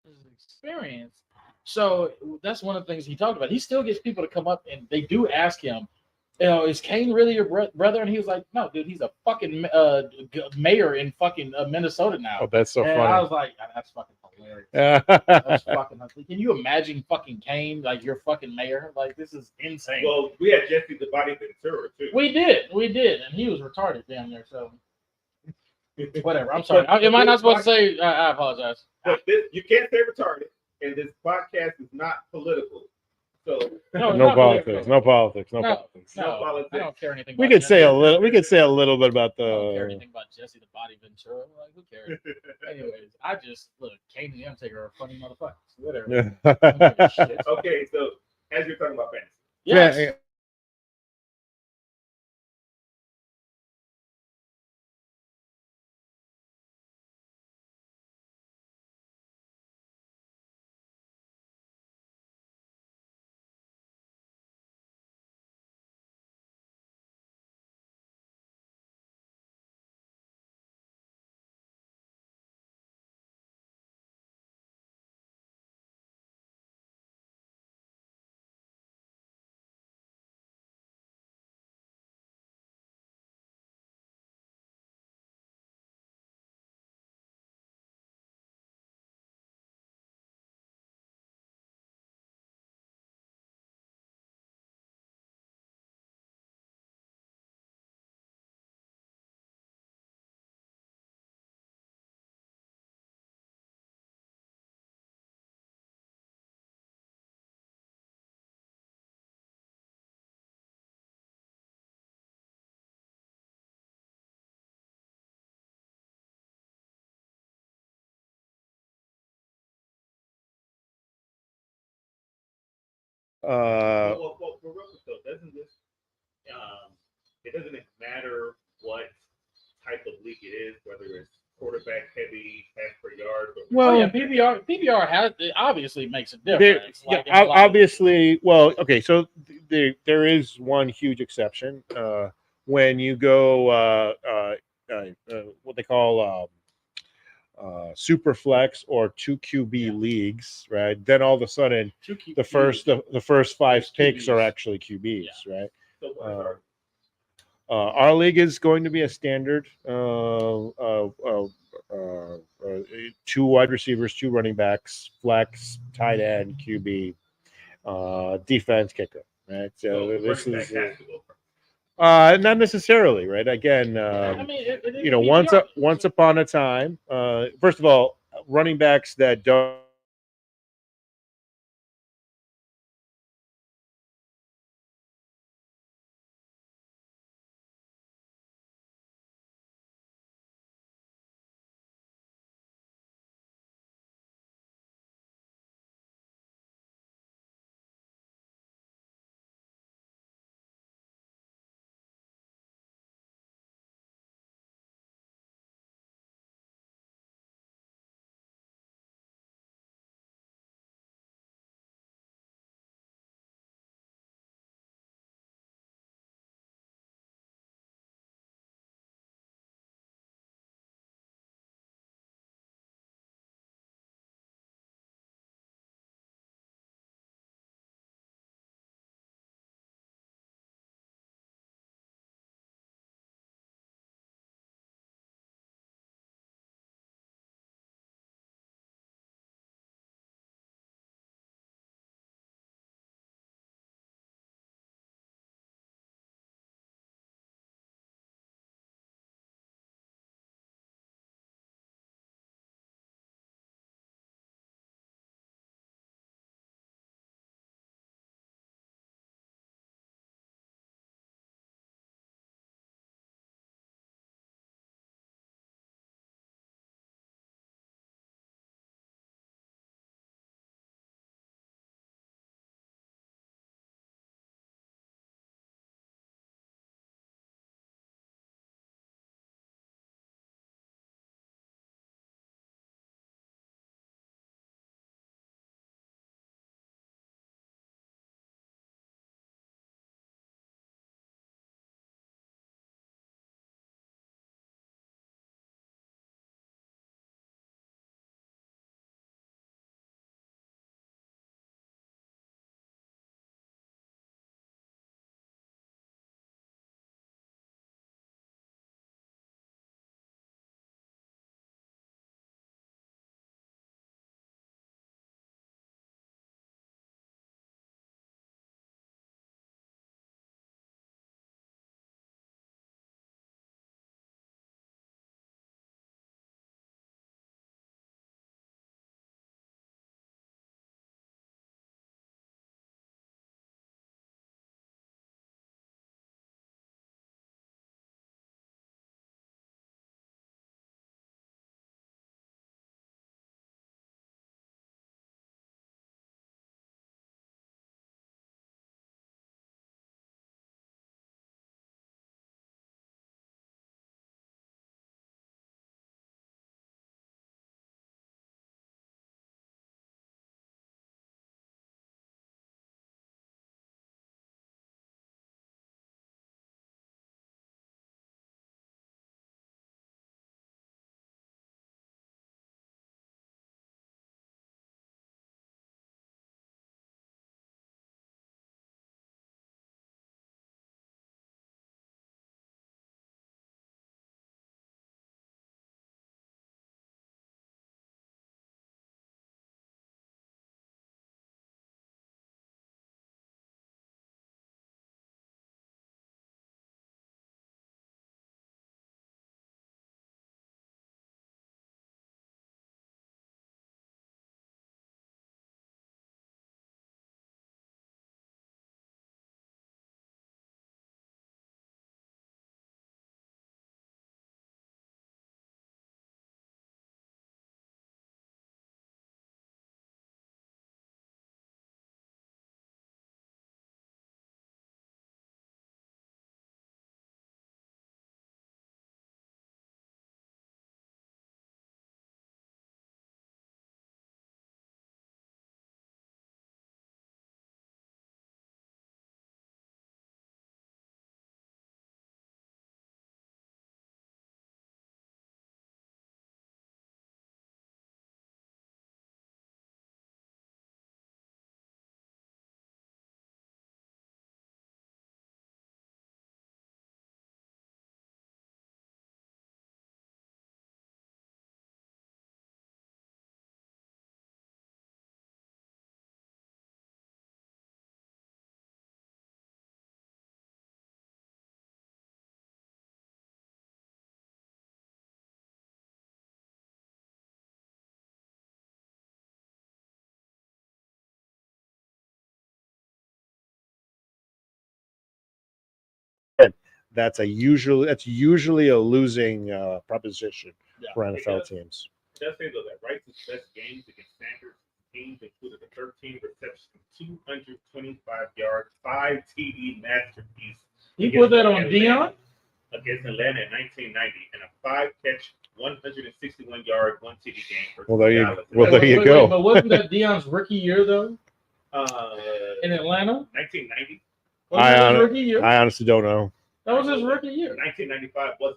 his experience. So that's one of the things he talked about. He still gets people to come up and they do ask him, is Kane really your brother? And he was like, no, dude, he's a fucking mayor in fucking Minnesota Oh, now. that's so And I funny. was like, that's fucking hilarious. That's Yeah, fucking. Can you imagine fucking Kane like your fucking mayor? Like this is insane. Well, we had Jesse the Body Ventura too. We did, and he was retarded down there. So whatever. I'm sorry. but, Am but I this not supposed to pod- say? I apologize. but this, you can't say retarded, and this podcast is not political. So No, it's no not politics, political. no politics, no No, politics. no no, I politics. don't care anything We about could say Jesse. a little. We could say a little bit about I don't care the. anything about Jesse the Body Ventura. Like, who cares? Anyways, I just look. Kane and the Undertaker are funny motherfuckers. Whatever. I don't give a shit. Okay, so as you're talking about fantasy, Yes. Yeah, uh, well, real quick though, doesn't this um, it doesn't matter what type of league it is, whether it's quarterback heavy, pass per yard, or Oh well, yeah, PBR has it obviously makes a there, difference. yeah, Like in a lot of leagues. obviously. Well, okay, so there is one huge exception when you go what they call super flex or two QB Yeah. leagues, right? Then all of a sudden, Two Q, the first five there's picks are QBs. actually QBs, Yeah. right? so what is Uh, our our league is going to be a standard two wide receivers, two running backs, flex, tight end, QB, defense, kicker. Right. so So the this running back is has to go first. not necessarily right. Again, Yeah, I mean it is you know, PPR. once upon a time, first of all, running backs that don't that's usually a losing proposition for It NFL does. teams. It does say though that Rice's best games against Sanders teams included a 13 reception, 225 yards, 5 TD masterpiece. He put that on Dion. Against Atlanta in 1990, and a 5-catch, 161-yard, 1 TD game. versus Well, there you- Dallas. well, there you go. But wasn't that Dion's rookie year though Uh, in Atlanta? 1990, Wasn't that his rookie year? I honestly don't know. That was his rookie year. 1995 was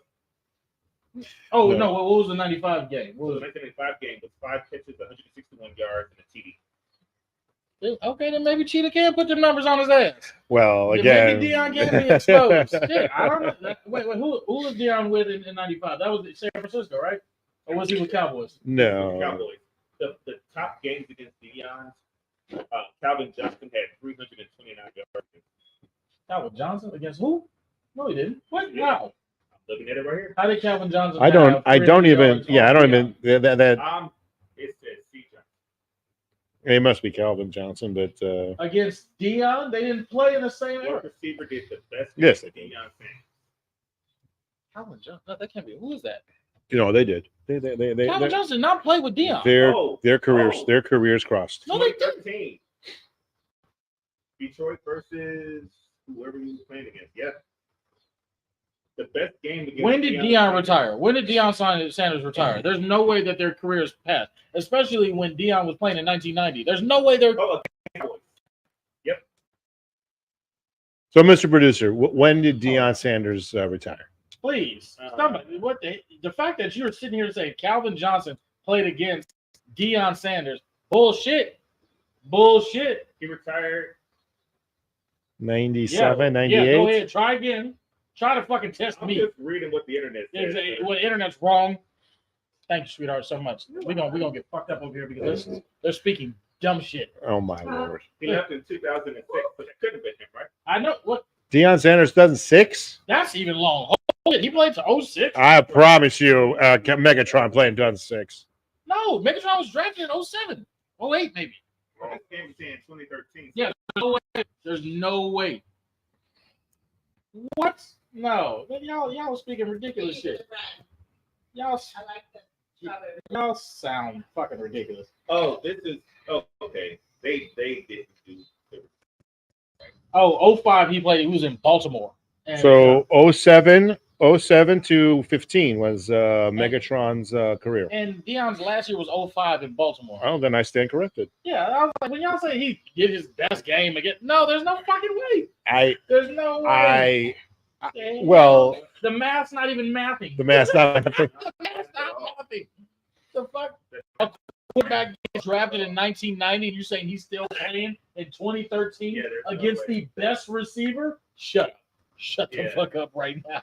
Oh No. no, what was the '95 game? What the was it? 1995 game with 5 catches, 161 yards, and a TD. Okay, then maybe Cheetah can put them numbers on his ass. Well, Then again, maybe Dion can be exposed. Shit, I don't know. Wait, who was Dion with in '95? That was San Francisco, right? Or was he with Cowboys? no. Cowboys. The top games against Deion, Calvin Johnson had 329 yards. Calvin Johnson against who? No, he didn't. What? How? I'm looking at it right here. How did Calvin Johnson? I don't. have I 300 don't even. yards Yeah, on I don't Dion? even. That It says C. Johnson. it must be Calvin Johnson, but Against Dion, they didn't play in the same What era. receiver did the best? Yes, against they did. Deion Sanders? Calvin Johnson? No, that can't be. Who is that? they did. They Calvin Johnson did not play with Dion. their careers Oh. their careers crossed. No, they didn't. 2013. Detroit versus whoever he was playing against. Yeah. The best game against When did Deion Dion Sanders. retire? When did Deion Sanders retire? There's no way that their careers passed, especially when Dion was playing in 1990. There's no way they're. Oh, Cowboys. So, Mr. Producer, when did Deion Sanders retire? Please, somebody. What the fact that you're sitting here saying Calvin Johnson played against Deion Sanders? Bullshit. Bullshit. He retired. 97, Yeah, 98? go ahead. Try again. Try to fucking test I'm me. just reading what the internet says. Well, the internet's wrong. Thank you, sweetheart, so much. We're gonna get fucked up over here because they're speaking dumb shit. Oh, my Lord. He left in 2006, but that couldn't have been him, right? I know what Deion Sanders 2006? that's even long. Holy, he played to 06. I promise you, Megatron playing 2006. No, Megatron was drafted in 07. 08 maybe. Well, this game was in 2013. Yeah. There's no way. What? No. Y'all speaking ridiculous shit. Y'all y'all sound fucking ridiculous. Oh, this is. Oh, okay. They didn't do. Oh, 05 he played. He was in Baltimore. And, So 07 to 15 was Megatron's career. and Deion's last year was 05 in Baltimore. Oh, then I stand corrected. Yeah, I was like, when y'all say he did his best game again, no, there's no fucking way. There's no way. Well, The math's not even mathing. the math's not. The math's not mathing. The fuck? A quarterback gets drafted in 1990 and you're saying he's still playing in 2013 Yeah, there's no against way. the best receiver? Shut up. Shut the Yeah. fuck up right now.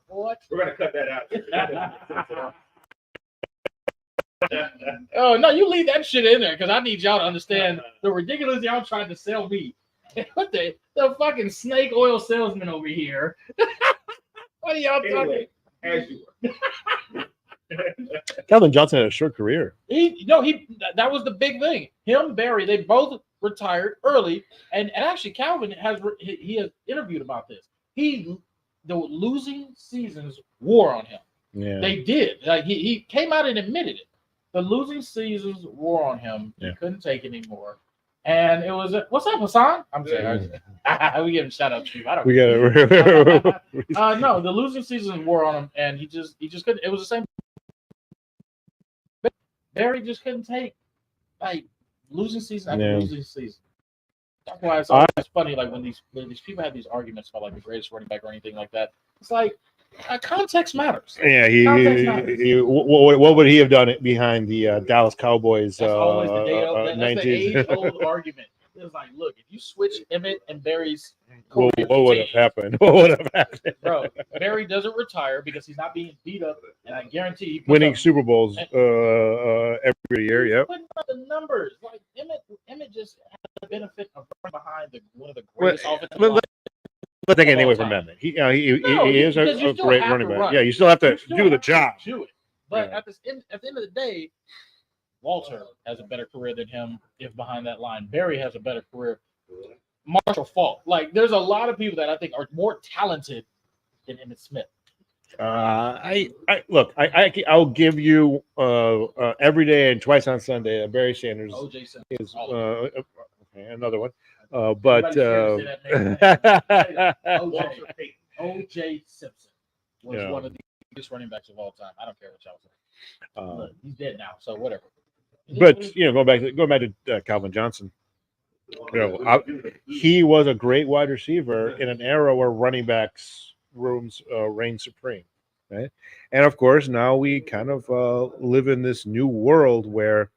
What? We're gonna cut that out. Oh, no, you leave that shit in there because I need y'all to understand the ridiculous y'all trying to sell me. What the fucking snake oil salesman over here? What are y'all talking? Anyway, as you were. Calvin Johnson had a short career. That was the big thing. Him, Barry, they both retired early, and actually Calvin has interviewed about this. The losing seasons wore on him. Yeah. They did. Like he came out and admitted it. The losing seasons wore on him. Yeah. He couldn't take it anymore. And it was what's up, Hassan? I'm sorry. We give him shout out to you. I don't. We got to. No, the losing seasons wore on him, and he just couldn't. It was the same. Barry just couldn't take like losing season after Yeah. losing season. That's why it's always funny, like when these people have these arguments about like the greatest running back or anything like that. It's like context matters. Yeah, Context matters. what would he have done behind the Dallas Cowboys? That's always the '90s? age-old argument. It's like, look, if you switch Emmett and Barry's What career would teams, have happened? What would have happened? bro, Barry doesn't retire because he's not being beat up, and I guarantee he puts Winning up- Super Bowls every year. Yep. Putting up the numbers. Like Emmett just has the benefit of running behind one of the greatest offensive Let- lines. Let's take anything away All from time. Emmett. He No, is because you a still great have running to back. run. Yeah, you still have to You still do the have to job. do it. But Yeah. at the end of the day, Walter has a better career than him if behind that line. Barry has a better career. Marshall Faulk. Like, there's a lot of people that I think are more talented than Emmitt Smith. I'll give you every day and twice on Sunday. Barry Sanders O.J. Simpson. is all of it. okay, another one. But Everybody's scared to say that name. Walter Payton. O.J. Simpson was Yeah. one of the biggest running backs of all time. I don't care what y'all say. Look, uh, he's dead now, so whatever. but going back to Calvin Johnson, he was a great wide receiver in an era where running backs rooms reigned supreme, right? And of course, now we kind of live in this new world where,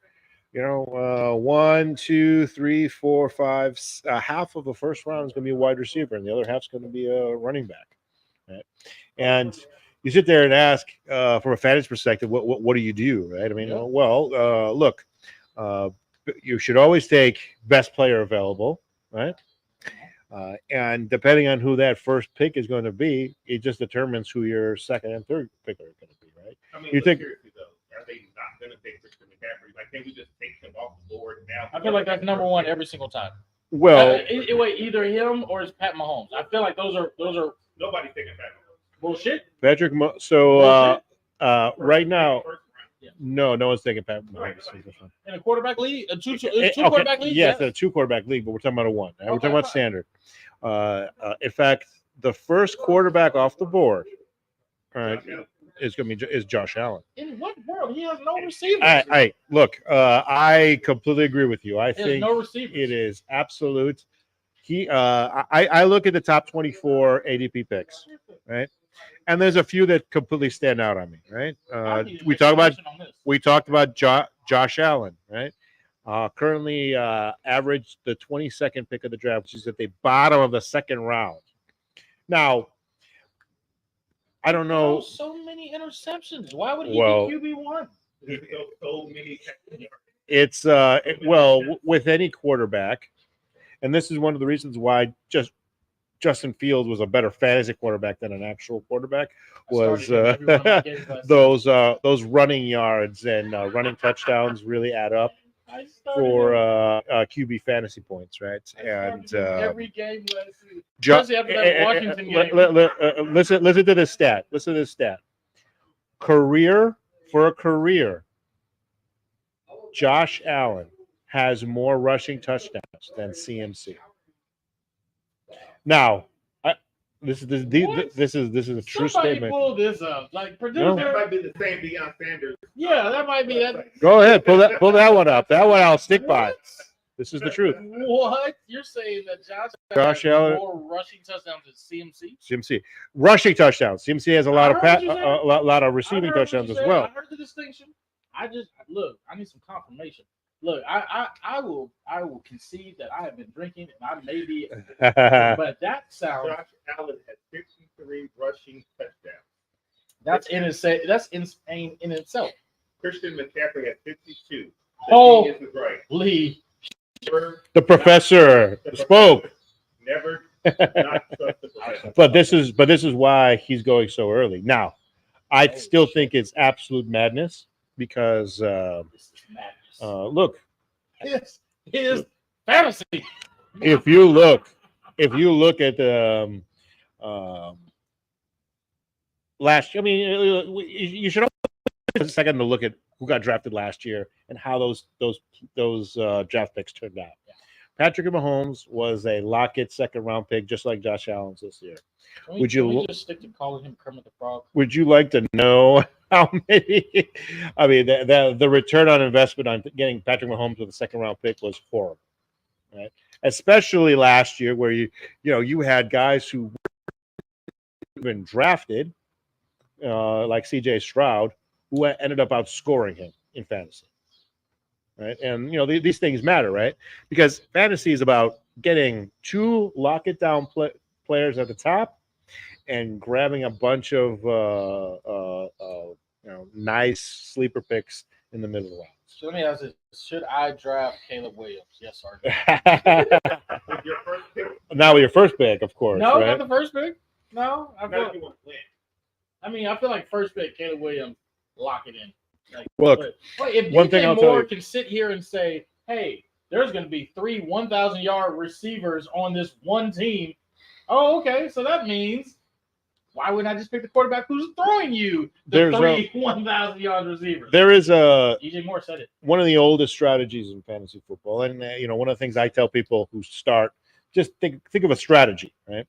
1, 2, 3, 4, 5, half of the first round is going to be a wide receiver, and the other half's going to be a running back, right? And you sit there and ask, from a fantasy perspective, what do you do, right? I mean, Yeah. look, you should always take best player available, right? And depending on who that first pick is going to be, it just determines who your second and third pick are going to be, right? I mean, You think- seriously though, are they not going to take Christian McCaffrey? Like, can we just take him off the board now? I feel like that's number one every single time. Well, Wait, either him or it's Pat Mahomes. I feel like those are Nobody's taking Pat Mahomes. bullshit. Patrick, right now, First round. no one's taking Pat Mahomes. Right. In a quarterback league, a two Okay, quarterback league. yes, a 2 quarterback league, but we're talking about a 1. We're Okay, talking about fine. standard. In fact, the first quarterback off the board, all right, is Josh Allen. In what world? He has no receivers. Look, I completely agree with you. I he has think no receivers. it is absolute. I look at the top 24 ADP picks, right? And there's a few that completely stand out on me, right? I need to We make talked a about motion on this. Josh Allen, right? Currently averaged the 22nd pick of the draft, which is at the bottom of the second round. Now, I don't know. So many interceptions. Why would he Well- be QB1? There's so many. It's with any quarterback, and this is one of the reasons why Justin Fields was a better fantasy quarterback than an actual quarterback, was Every one of my games last season. those running yards and running touchdowns really add up I started for him. QB fantasy points, right? I started And him every game last season. Jo- Especially after that Washington game. listen to this stat. Listen to this stat. For a career, Josh Allen has more rushing touchdowns than CMC. Now, this is a true Somebody statement. pull this up. Like producer. No. That might be the same Deion Sanders. Yeah, that might be that. Go ahead, pull that one up. That one I'll stick by. This is the truth. What? You're saying that Josh has Allen- more rushing touchdowns than CMC? CMC rushing touchdowns. CMC has a lot I heard you say- a lot of I receiving heard what touchdowns you as said. well. I heard the distinction. I need some confirmation. Look, I will concede that I have been drinking and I may be, but that sounds Josh Allen has 53 rushing touchdowns. that's insane in itself. Christian McCaffrey has 52. Oh. This is right. Lee, Never, The professor spoke. never not trust the professor. But this is why he's going so early. Now, I still think it's absolute madness because this is madness. look, This is fantasy. if you look at the last, I mean, you should take a second to look at who got drafted last year and how those draft picks turned out. Patrick Mahomes was a lock-it second round pick, just like Josh Allen's this year. Can Would you can we lo- just stick to calling him Kermit the Frog? Would you like to know how many? I mean, the return on investment on getting Patrick Mahomes with a second round pick was horrible, right? Especially last year, where you had guys who been drafted, like C.J. Stroud, who ended up outscoring him in fantasy, right? And these things matter, right? Because fantasy is about getting two lock it down players at the top and grabbing a bunch of nice sleeper picks in the middle of the So let me ask this: should I draft Caleb Williams? Yes or no? rounds. With your first pick, Now with your first pick, of course, No, right? not the first pick. No, I now feel. you want to win. I mean, I feel like first pick Caleb Williams, lock it in. Like, Look, but if one thing DJ I'll tell Moore you- can sit here and say, "Hey, there's going to be 3 1,000-yard receivers on this one team," oh, okay, so that means Why wouldn't I just pick the quarterback who's throwing you the There's 1,000 yard receivers? There is DJ Moore said it. one of the oldest strategies in fantasy football, and one of the things I tell people who start, just think of a strategy, right?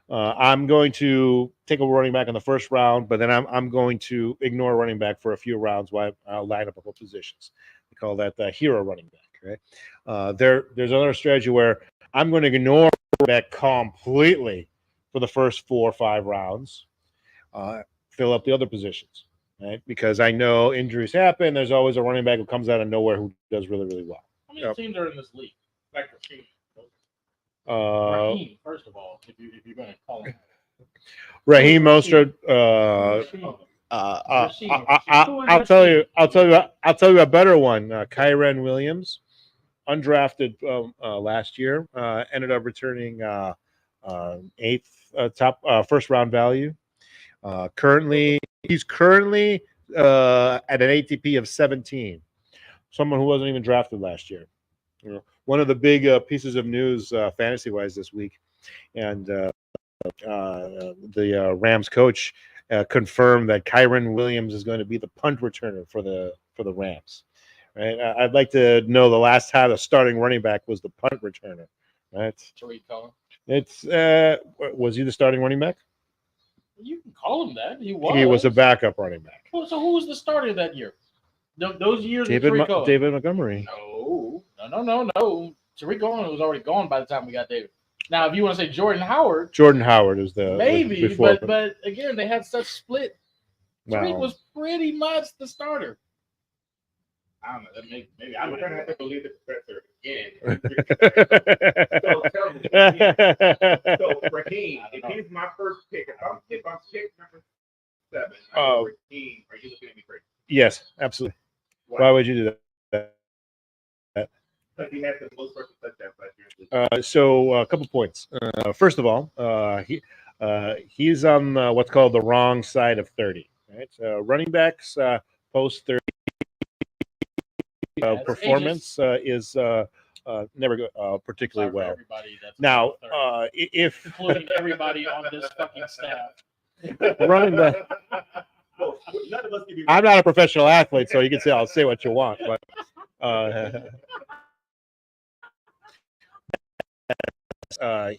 I'm going to take a running back in the first round, but then I'm going to ignore a running back for a few rounds while I'll line up a couple positions. We call that the hero running back, right? There's another strategy where I'm going to ignore that completely for the first 4 or 5 rounds, fill up the other positions, right? Because I know injuries happen. There's always a running back who comes out of nowhere who does really, really well. How many teams are in this league? Like Raheem. Raheem, first of all, if you're going to call him. Raheem Mostert. I'll tell you a better one. Kyren Williams, undrafted last year, ended up returning 8th top first round value. He's currently at an ATP of 17. Someone who wasn't even drafted last year. One of the big pieces of news fantasy wise this week, and the Rams coach confirmed that Kyren Williams is going to be the punt returner for the Rams. Right? I'd like to know the last time a starting running back was the punt returner. Right? Tariq Cohen. It's was he the starting running back? You can call him that. He was. He was a backup running back. Well, so who was the starter that year? Those years. David Montgomery. No. Tariq Cohen was already gone by the time we got David. Now, if you want to say Jordan Howard is the maybe, before, but again, they had such split. Tariq was pretty much the starter. I don't know. That maybe I'm gonna have to believe the professor again. So tell me, Raheem, if he's my first pick, if I'm pick number 7, Raheem, are you looking at me crazy? Yes, absolutely. Why would you do that? Because he had the most rushing touchdowns last year. So a couple points. First of all, he's on what's called the wrong side of 30. Right, so running backs post 30 performance is never go particularly well. Now, if including everybody on this fucking staff, running back. Well, none of us can be. I'm not a professional athlete, so you can say I'll say what you want, but.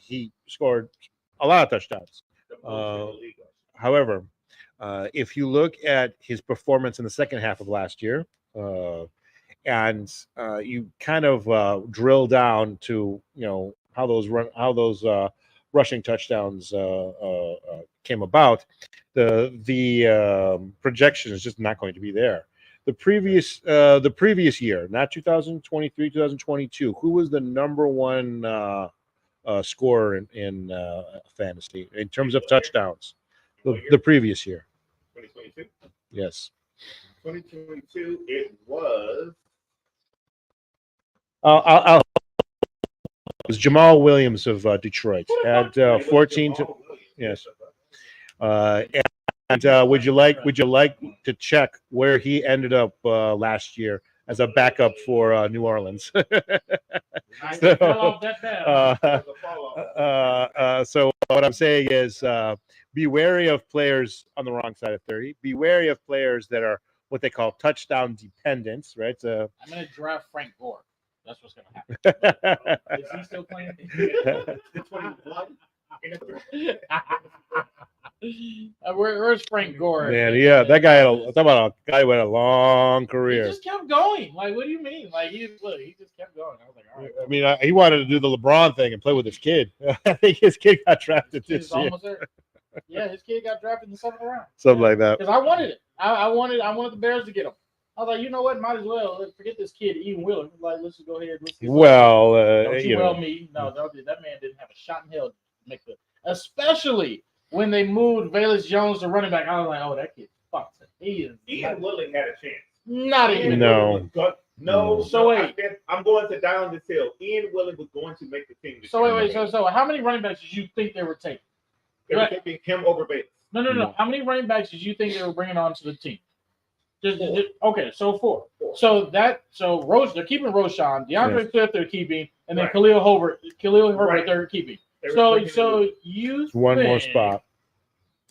He scored a lot of touchdowns. However, if you look at his performance in the second half of last year, and you kind of drill down to how those rushing touchdowns came about, the projection is just not going to be there. The previous year, not 2023, 2022, who was the number one scorer in fantasy in terms of touchdowns? The previous year. 2022? Yes. 2022, it was. It was Jamal Williams of Detroit. Had 14 to. Yes. And would you like to check where he ended up last year as a backup for New Orleans? So what I'm saying is, be wary of players on the wrong side of 30. Be wary of players that are what they call touchdown dependents, right? I'm going to draft Frank Gore. That's what's going to happen. Is he still playing? Where's Frank Gore? Man, yeah, that guy talk about a guy who had a long career. He just kept going. Like, what do you mean? Like, he just kept going. I was like, all right. I mean, he wanted to do the LeBron thing and play with his kid. I think his kid got drafted this year. Yeah, his kid got drafted in the 7th round. Something like that. Because I wanted it. I wanted the Bears to get him. I was like, you know what? Might as well. Let's forget this kid, Ian Wheeler. Like, let's just go ahead. Well, don't you me? No, that man didn't have a shot in hell to make the. Especially when they moved Velus Jones to running back, I was like, oh, that kid fucked. Ian Willing had a chance. Not even. No. No. So wait. I'm going to die on this hill. Ian Willing was going to make the team. So wait. So how many running backs did you think they were taking? They were taking him over Bates. No. How many running backs did you think they were bringing on to the team? Okay, so 4. So they're keeping Roshan, DeAndre Swift they're keeping, and then Khalil Herbert they're keeping. So you one think more spot.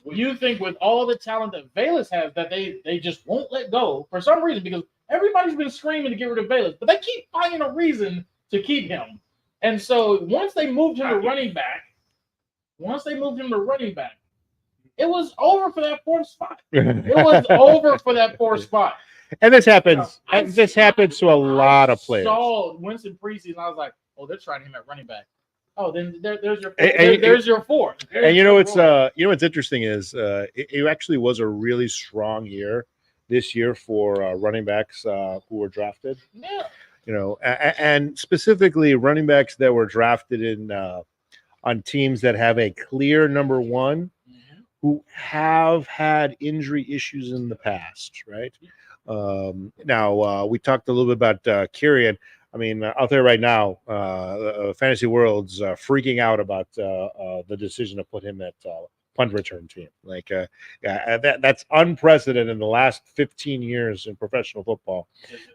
You think with all the talent that Bayless has that they just won't let go for some reason, because everybody's been screaming to get rid of Bayless, but they keep finding a reason to keep him. And so once they moved him to running back, it was over for that fourth spot. It was over for that fourth spot. And this happens. This happens to a lot of players. I saw Winston preseason. I was like, oh, they're trying him at running back. Oh, then there's your there's your fourth. And you know what's interesting is it actually was a really strong year this year for running backs who were drafted. Yeah. You know, and specifically running backs that were drafted in on teams that have a clear number one, who have had injury issues in the past, right? Now we talked a little bit about Kieran. I mean, I'll tell you right now, Fantasy World's freaking out about the decision to put him at punt return team. Like that's unprecedented in the last 15 years in professional football.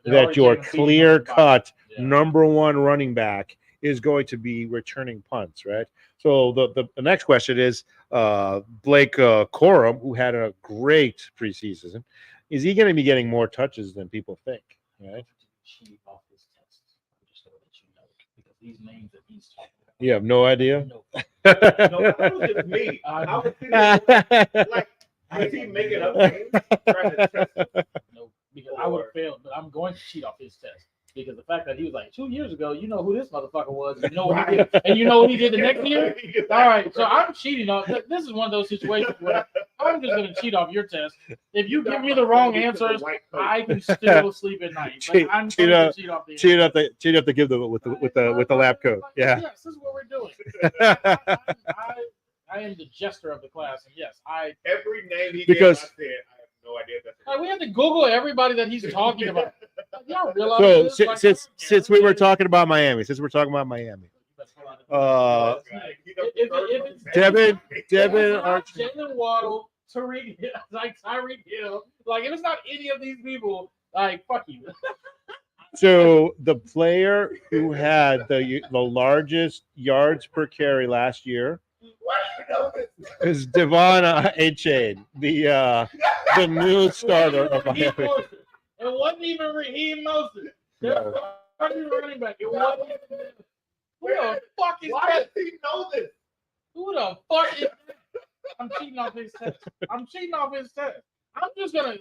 That your clear-cut number one running back is going to be returning punts, right? So the next question is Blake Corum, who had a great preseason. Is he going to be getting more touches than people think, right? These names that he's talking about. You have no idea? No, that was just me. I was thinking, like, is he making up names? Trying to test him? No, because I would have failed, but I'm going to cheat off his test. Because the fact that he was like 2 years ago, you know who this motherfucker was, you know what he did, and you know what he did the next year. All right, so I'm cheating off. This is one of those situations where I'm just going to cheat off your test. If you give me the wrong answers, I can still sleep at night. But I'm going to cheat off the cheat off to give them with the lab coat. Yeah. Yes, this is what we're doing. I am the jester of the class, and yes, every name he because gave, I said, I have no idea. Like, we have to Google everybody that he's talking about. Y'all realize so since we were talking about Miami, Devin Archer, Jalen Waddle, Tyreek Hill, like if it's not any of these people, like fuck you. So the player who had the largest yards per carry last year is Devon Achane, the new starter of Miami. It wasn't even Raheem Mostert. There's running back. It wasn't even. Who the fuck is Why that? does he know this? Who the fuck is that? I'm cheating off his test. I'm just gonna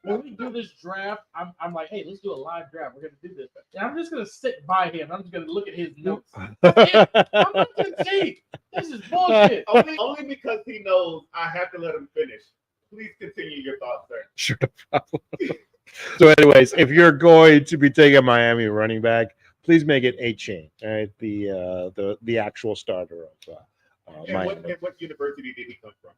when we do this draft. I'm like, hey, let's do a live draft. We're gonna do this. And I'm just gonna sit by him. I'm just gonna look at his notes. I'm not gonna cheat. This is bullshit. Only because he knows I have to let him finish. Please continue your thoughts, sir. Sure, no problem. So, anyways, if you're going to be taking Miami running back, please make it Achane, right? The actual starter of Miami. What university did he come from?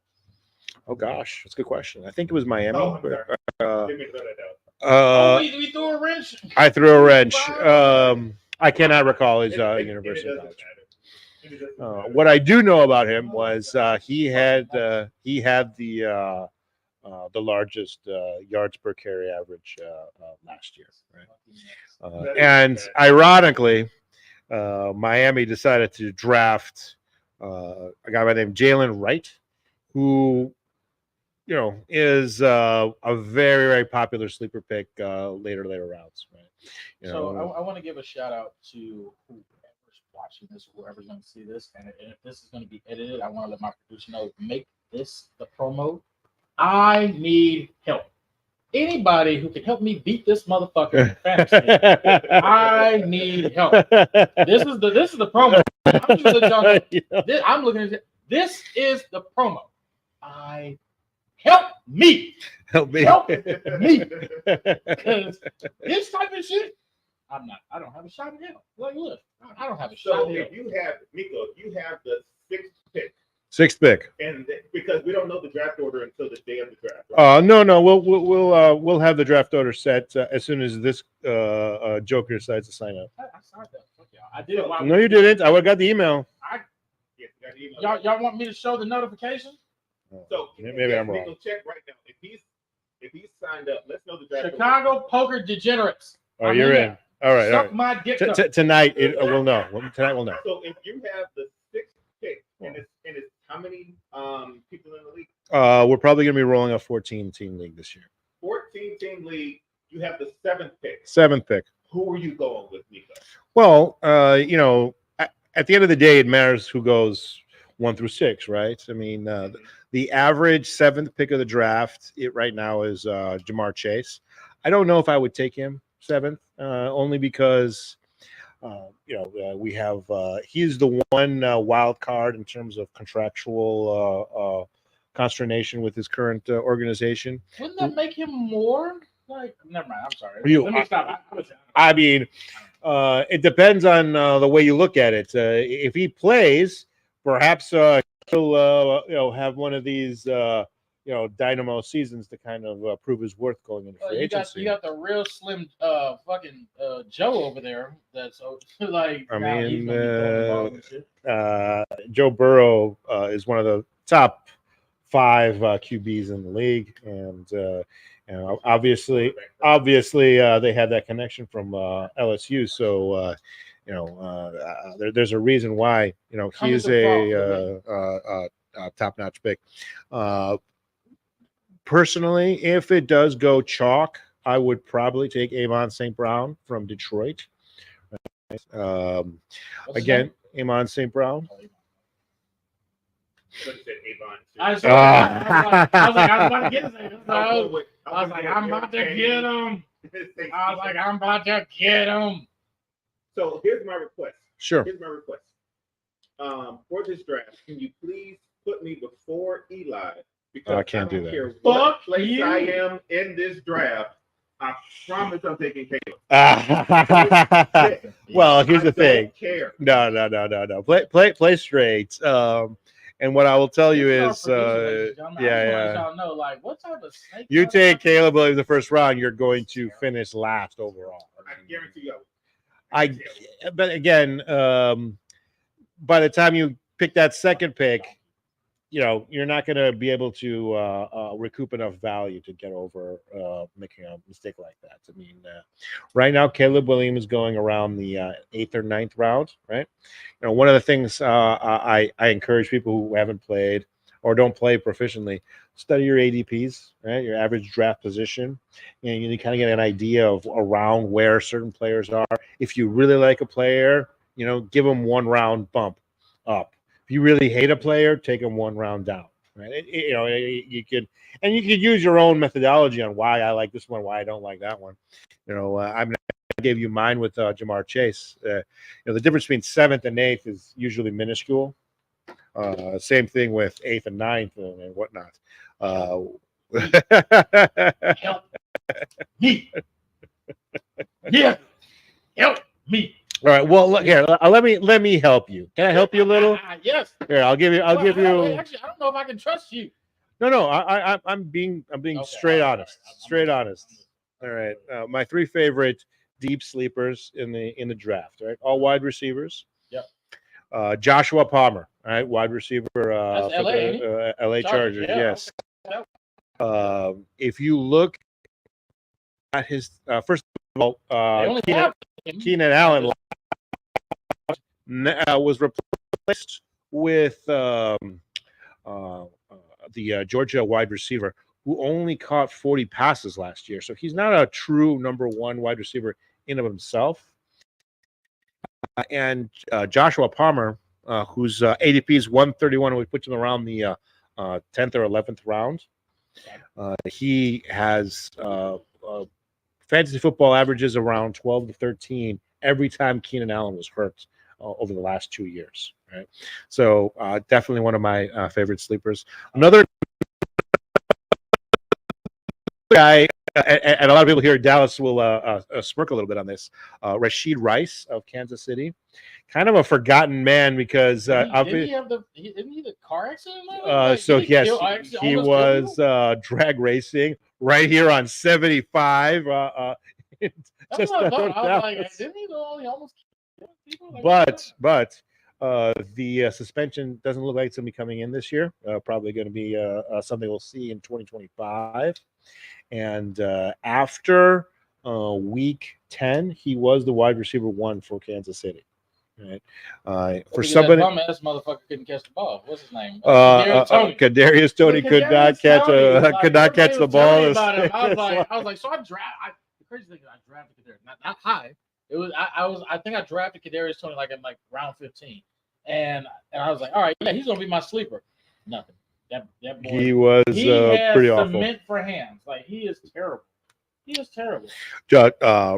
Oh gosh, that's a good question. I think it was Miami. Oh, I'm sorry. Let me throw that out. We threw a wrench. I threw a wrench. I cannot recall his university. What I do know about him was he had the largest yards per carry average last year, right? And ironically, Miami decided to draft a guy by the name Jalen Wright, who is a very, very popular sleeper pick later rounds, right? So I want to give a shout out to whoever's watching this, whoever's going to see this, and if this is going to be edited, I want to let my producer know. Make this the promo. I need help. Anybody who can help me beat this motherfucker in fantasy, I need help. This is the promo. I'm just I'm looking at it. This is the promo. Help me. Help me. Because this type of shit, I don't have a shot in hell. Like, look, I don't have a shot in hell. If you have the sixth pick, and because we don't know the draft order until the day of the draft. Right? No, we'll have the draft order set as soon as this Joker decides to sign up. I signed up. Fuck y'all. I did. No, you didn't. I would have got the email. Y'all want me to show the notification? So maybe I'm wrong. Check right now. If he's signed up, let's know the draft. Chicago Poker Degenerates. Oh, you're in. All right. Suck my dick. Tonight we'll know. Tonight we'll know. So if you have the sixth pick, and it's how many people in the We're probably going to be rolling a 14-team league this year. 14-team league. You have the 7th pick. 7th pick. Who are you going with, Nico? Well, at the end of the day, it matters who goes 1 through 6, right? I mean, the average 7th pick of the draft right now is Jamar Chase. I don't know if I would take him 7th, only because we have he's the one wild card in terms of contractual consternation with his current organization. Wouldn't that make him more? Like, never mind. I'm sorry. Let me stop. I mean, it depends on the way you look at it. If he plays, perhaps he'll have one of these dynamo seasons to kind of prove his worth going into free agency. You got the real slim fucking Joe over there. That's like. I mean, Joe Burrow is one of the top 5 QBs in the league, and obviously they had that connection from LSU. So there's a reason why he's a top-notch pick. Personally, if it does go chalk, I would probably take Amon St. Brown from Detroit. Again, Amon St. Brown. I was like, I'm about to get him. I was like, I'm about to get him. I'm about to get him. So here's my request. Sure. Here's my request. For this draft, can you please put me before Eli? Because I can't do that. Care what place I am in this draft. I promise I'm taking Caleb. Well, here's the thing. Care. No. Play straight. And what I will tell you is, Know, like, what type of snake you take Caleb Williams in the first round, you're going to finish last overall. I guarantee you. But again, by the time you pick that second pick, you're not going to be able to recoup enough value to get over making a mistake like that. I mean, right now, Caleb Williams is going around the 8th or 9th round, right? One of the things I encourage people who haven't played or don't play proficiently, study your ADPs, right? Your average draft position. You kind of get an idea of around where certain players are. If you really like a player, give them 1 round bump up. If you really hate a player, take them 1 round down. Right? You could use your own methodology on why I like this one, why I don't like that one. I gave you mine with Jamar Chase. The difference between 7th and 8th is usually minuscule. Same thing with 8th and 9th and whatnot. Help me. Yeah. Help me. All right. Well, look here. Let me help you. Can I help you a little? Yes. Here, I'll give you. Actually, I don't know if I can trust you. No. I'm being okay, straight honest. Straight honest. All right. My 3 favorite deep sleepers in the draft. Right. All wide receivers. Yep. Joshua Palmer. All right. Wide receiver. That's for the LA Chargers. Yeah. Yes. If you look at his first of all, Keenan Allen was replaced with the Georgia wide receiver who only caught 40 passes last year. So he's not a true number 1 wide receiver in of himself. And Joshua Palmer, whose ADP is 131, we put him around the 10th or 11th round. He has fantasy football averages around 12 to 13 every time Keenan Allen was hurt over the last 2 years. Right, so definitely one of my favorite sleepers. Another guy, and a lot of people here in Dallas will smirk a little bit on this. Rashid Rice of Kansas City, kind of a forgotten man because didn't he have the car accident? He was drag racing right here on 75. That's what I thought. I was like, didn't he almost kill people? But the suspension doesn't look like it's going to be coming in this year. Probably going to be something we'll see in 2025. And after week 10, he was the wide receiver 1 for Kansas City. Right? For Because somebody, that bum ass motherfucker couldn't catch the ball. What's his name? Kadarius Toney. Kadarius Toney could not catch could not catch the ball. I was like, so I draft. The crazy thing is, I drafted Kadarius, not high. It was I think I drafted Kadarius Toney like in like round 15, and I was like, all right, yeah, he's gonna be my sleeper. Nothing. That boy. He was has pretty awful. cement for hands. Like he is terrible. He is terrible.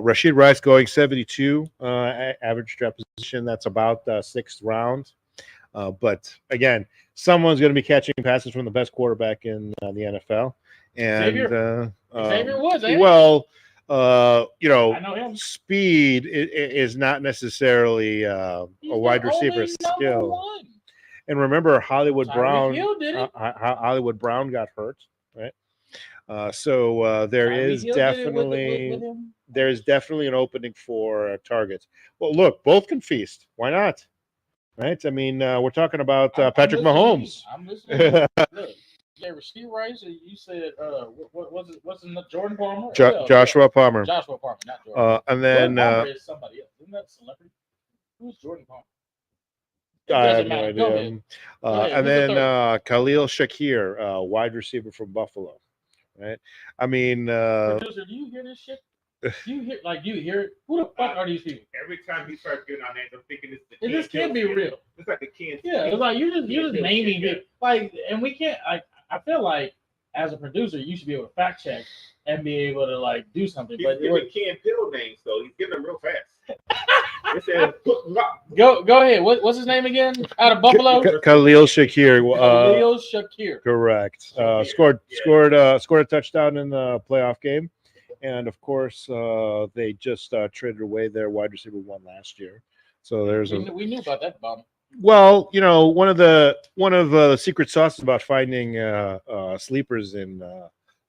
Rashid Rice going 72 average draft position. That's about 6th round. But again, someone's going to be catching passes from the best quarterback in the NFL. And Xavier Woods. Well, you know, I know him. Speed is not necessarily a wide receiver skill. And remember, Hollywood Brown. Hollywood Brown got hurt, right? So there is definitely an opening for targets. Well, look, both can feast. Why not? Right? I mean, we're talking about Patrick Mahomes. I'm listening. Look, yeah, Rashid Rice. You said what was it? What's in the Jordan Palmer? Joshua Palmer. Joshua Palmer, not Jordan. And then Jordan Palmer is somebody else. Isn't that a celebrity? Who's Jordan Palmer? I have no idea. And then Khalil Shakir, wide receiver from Buffalo. Right? I mean, producer, do you hear this shit? Do you hear it? Who the fuck are these people? Every time he starts getting our names, I'm thinking this can't be real. It's like a kid. Yeah, it's like you're just naming it. Like, and we can't. I feel like as a producer, you should be able to fact check and be able to like do something. He's giving Ken Pill names, though. He's giving them real fast. It says, go ahead. What's his name again? Out of Buffalo? Khalil Shakir. Khalil Shakir. Correct. Scored a touchdown in the playoff game, and of course, they just traded away their wide receiver one last year. So we knew about that bomb. Well, you know, one of the secret sauces about finding sleepers in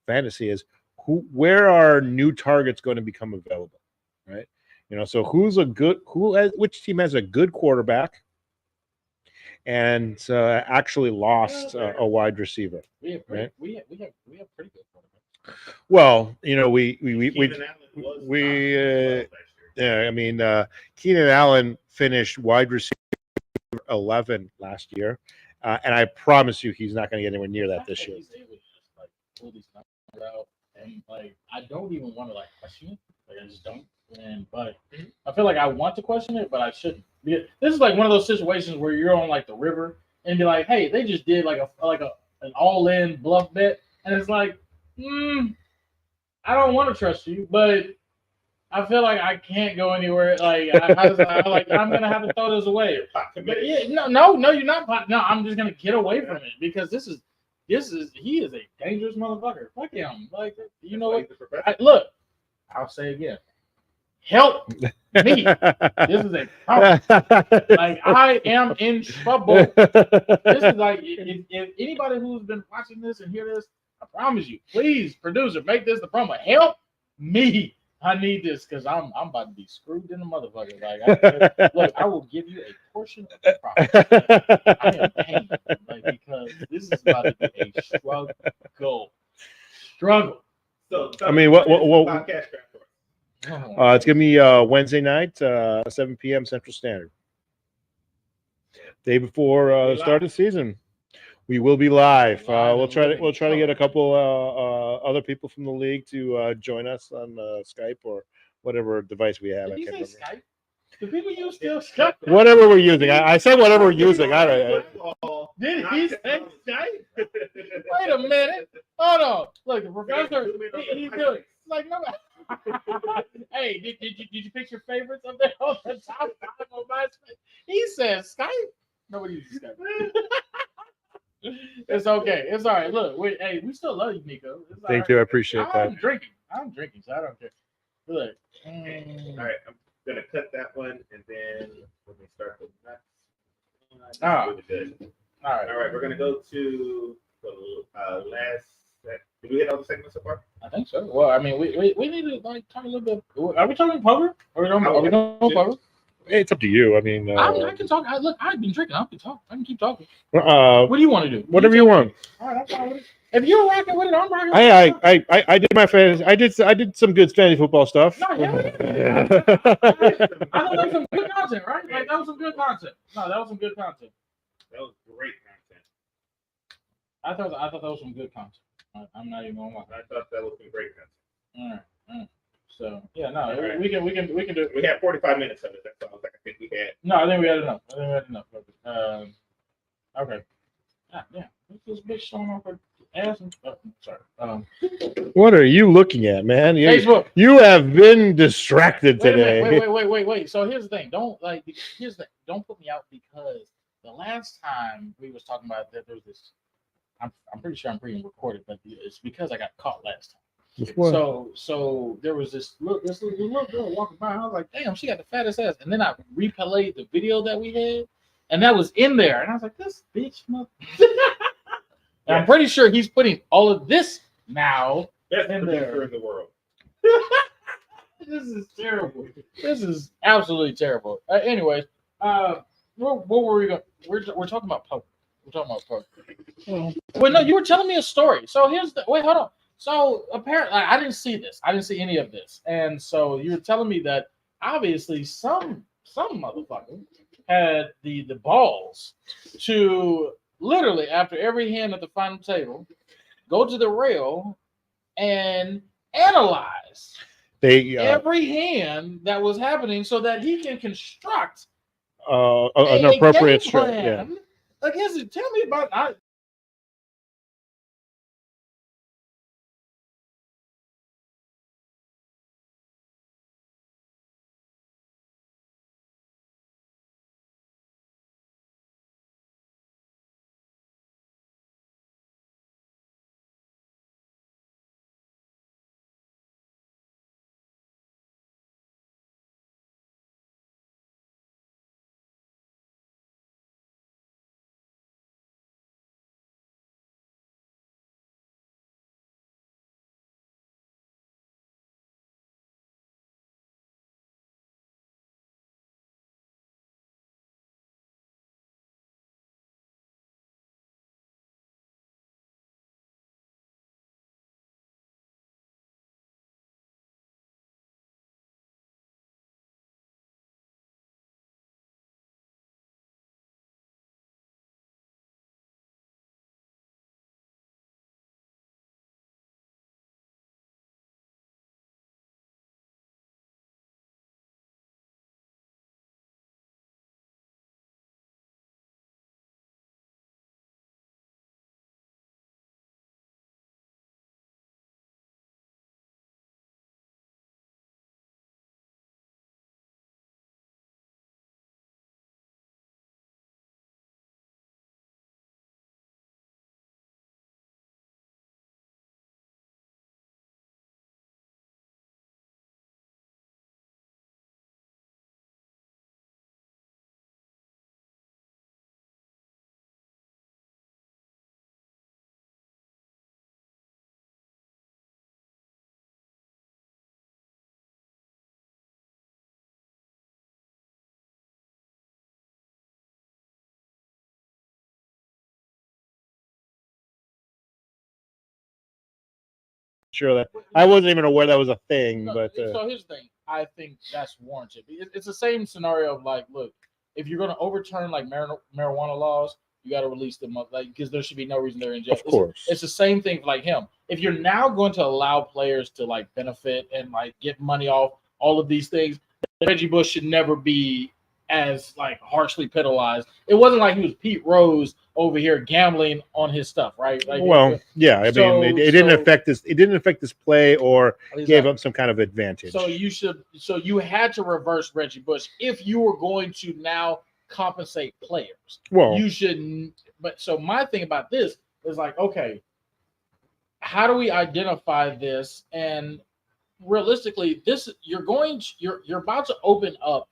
fantasy is where are new targets going to become available, right? You know, so which team has a good quarterback and actually lost a wide receiver? We have pretty good quarterback. Well, you know, I mean, Keenan Allen finished wide receiver 11 last year, and I promise you, he's not going to get anywhere near that this year. Pull these numbers out, and like I don't even want to like question it. Like I just don't. But I feel like I want to question it, but I shouldn't. This is like one of those situations where you're on like the river and be like, hey, they just did like an all-in bluff bet, and it's like, I don't want to trust you, but I feel like I can't go anywhere. Like I'm gonna have to throw this away. But yeah, no, you're not. No, I'm just gonna get away from it because he is a dangerous motherfucker. Fuck him. Like, you know what? Look, I'll say again. Help me. This is a problem. Like, I am in trouble. This is like, if anybody who's been watching this and hear this, I promise you, please, producer, make this the promo. Help me. I need this because I'm about to be screwed in the motherfucker. Like, look, I will give you a portion of the profit. I am paying, like, because this is about to be a struggle. So I mean, what podcast it's gonna be Wednesday night, 7 p.m. Central Standard. Day before the start of the season, we will be live. We'll try to get a couple other people from the league to join us on Skype or whatever device we have. Did you say Skype? Do people use still Skype? Whatever we're using. I said whatever we're using. I don't know. Did he say Skype? Wait a minute. Hold on. Look, the professor, he's doing like no. Hey, did you pick your favorites up there on the top on MySpace? He says Skype. Nobody uses Skype. It's okay. It's all right. Look, hey, we still love you, Nico. Thank you. I appreciate that. I'm drinking, so I don't care. Look. All right, I'm gonna cut that one, and then when we start the next. Really good. All right. We're gonna go to the last. Did we hit all the segments so far? I think so. Well, I mean, we need to like talk a little bit. Are we talking poker? Are we going poker? It's up to you. I mean, I can talk. Look, I've been drinking. I can talk. I can keep talking. What do you want to do? Whatever you want. All right, I'm fine with it. If you're rocking with it, I'm rocking with I did my fantasy. I did some good fantasy football stuff. No, hell yeah. I thought that was some good content, right? Like that was some good content. No, that was some good content. That was great content. I thought that was some good content. I'm not even gonna lie. I thought that was some great content. All right. So yeah, no, right. we can do it. We had 45 minutes of it. That's all I think we had. No, I think we had enough. Okay. Yeah. This bitch showing off her ass. Sorry. What are you looking at, man? Facebook. You have been distracted today. Wait. So here's the thing. Don't put me out because the last time we was talking about that there was this. I'm pretty sure I'm being recorded, but it's because I got caught last time. So there was this little girl walking by. I was like, damn, she got the fattest ass. And then I replayed the video that we had, and that was in there. And I was like, this bitch, And I'm pretty sure he's putting all of this now in there. In the world. This is terrible. This is absolutely terrible. Anyways, what were we going? We're talking about poker. We're talking about poker. Well, no, you were telling me a story. So hold on. So apparently, I didn't see this. I didn't see any of this. And so you're telling me that obviously some motherfucker had the balls to literally after every hand at the final table go to the rail and analyze every hand that was happening so that he can construct an appropriate strategy. Yeah. Against, tell me about. Sure that I wasn't even aware that was a thing. But so here's the thing. I think that's warranted. It's the same scenario of like, look, if you're going to overturn like marijuana laws, you got to release them up, like because there should be no reason they're in jail. Of course, it's the same thing for like him. If you're now going to allow players to like benefit and like get money off all of these things, Reggie Bush should never be as like harshly penalized. It wasn't like he was Pete Rose over here gambling on his stuff, right? Like, well, yeah. I mean, it didn't affect this. It didn't affect this play or gave up some kind of advantage. So you had to reverse Reggie Bush if you were going to now compensate players. Well, you shouldn't. But so my thing about this is like, okay, how do we identify this? And realistically, you're about to open up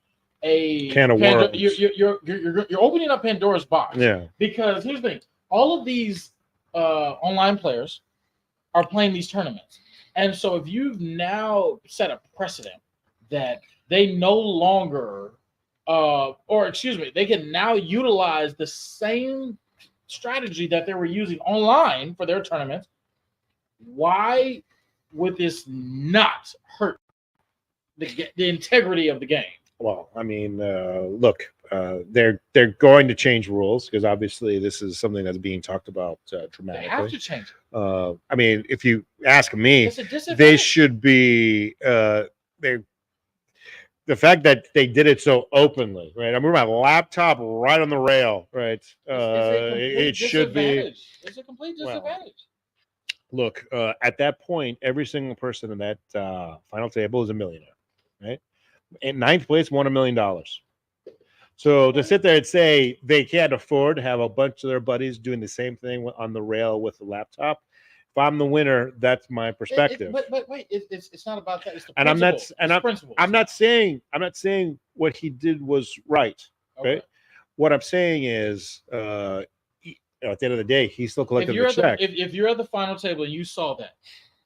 a can of worms. You're opening up Pandora's box. Yeah. Because here's the thing: all of these online players are playing these tournaments, and so if you've now set a precedent that they no longer, they can now utilize the same strategy that they were using online for their tournaments, why would this not hurt the integrity of the game? Well, I mean, look, they're going to change rules because obviously this is something that's being talked about dramatically. They have to change it. I mean, if you ask me, It's a disadvantage. they should be. The fact that they did it so openly, right? I moved my laptop right on the rail, right? It should be. It's a complete disadvantage. Look, at that point, every single person in that final table is a millionaire, right? In ninth place, won $1 million. So to sit there and say they can't afford to have a bunch of their buddies doing the same thing on the rail with the laptop, if I'm the winner, that's my perspective. But wait, it's not about that. It's the principle. I'm not saying what he did was right. Okay. Right? What I'm saying is, at the end of the day, he's still collecting the check. If you're at the final table and you saw that,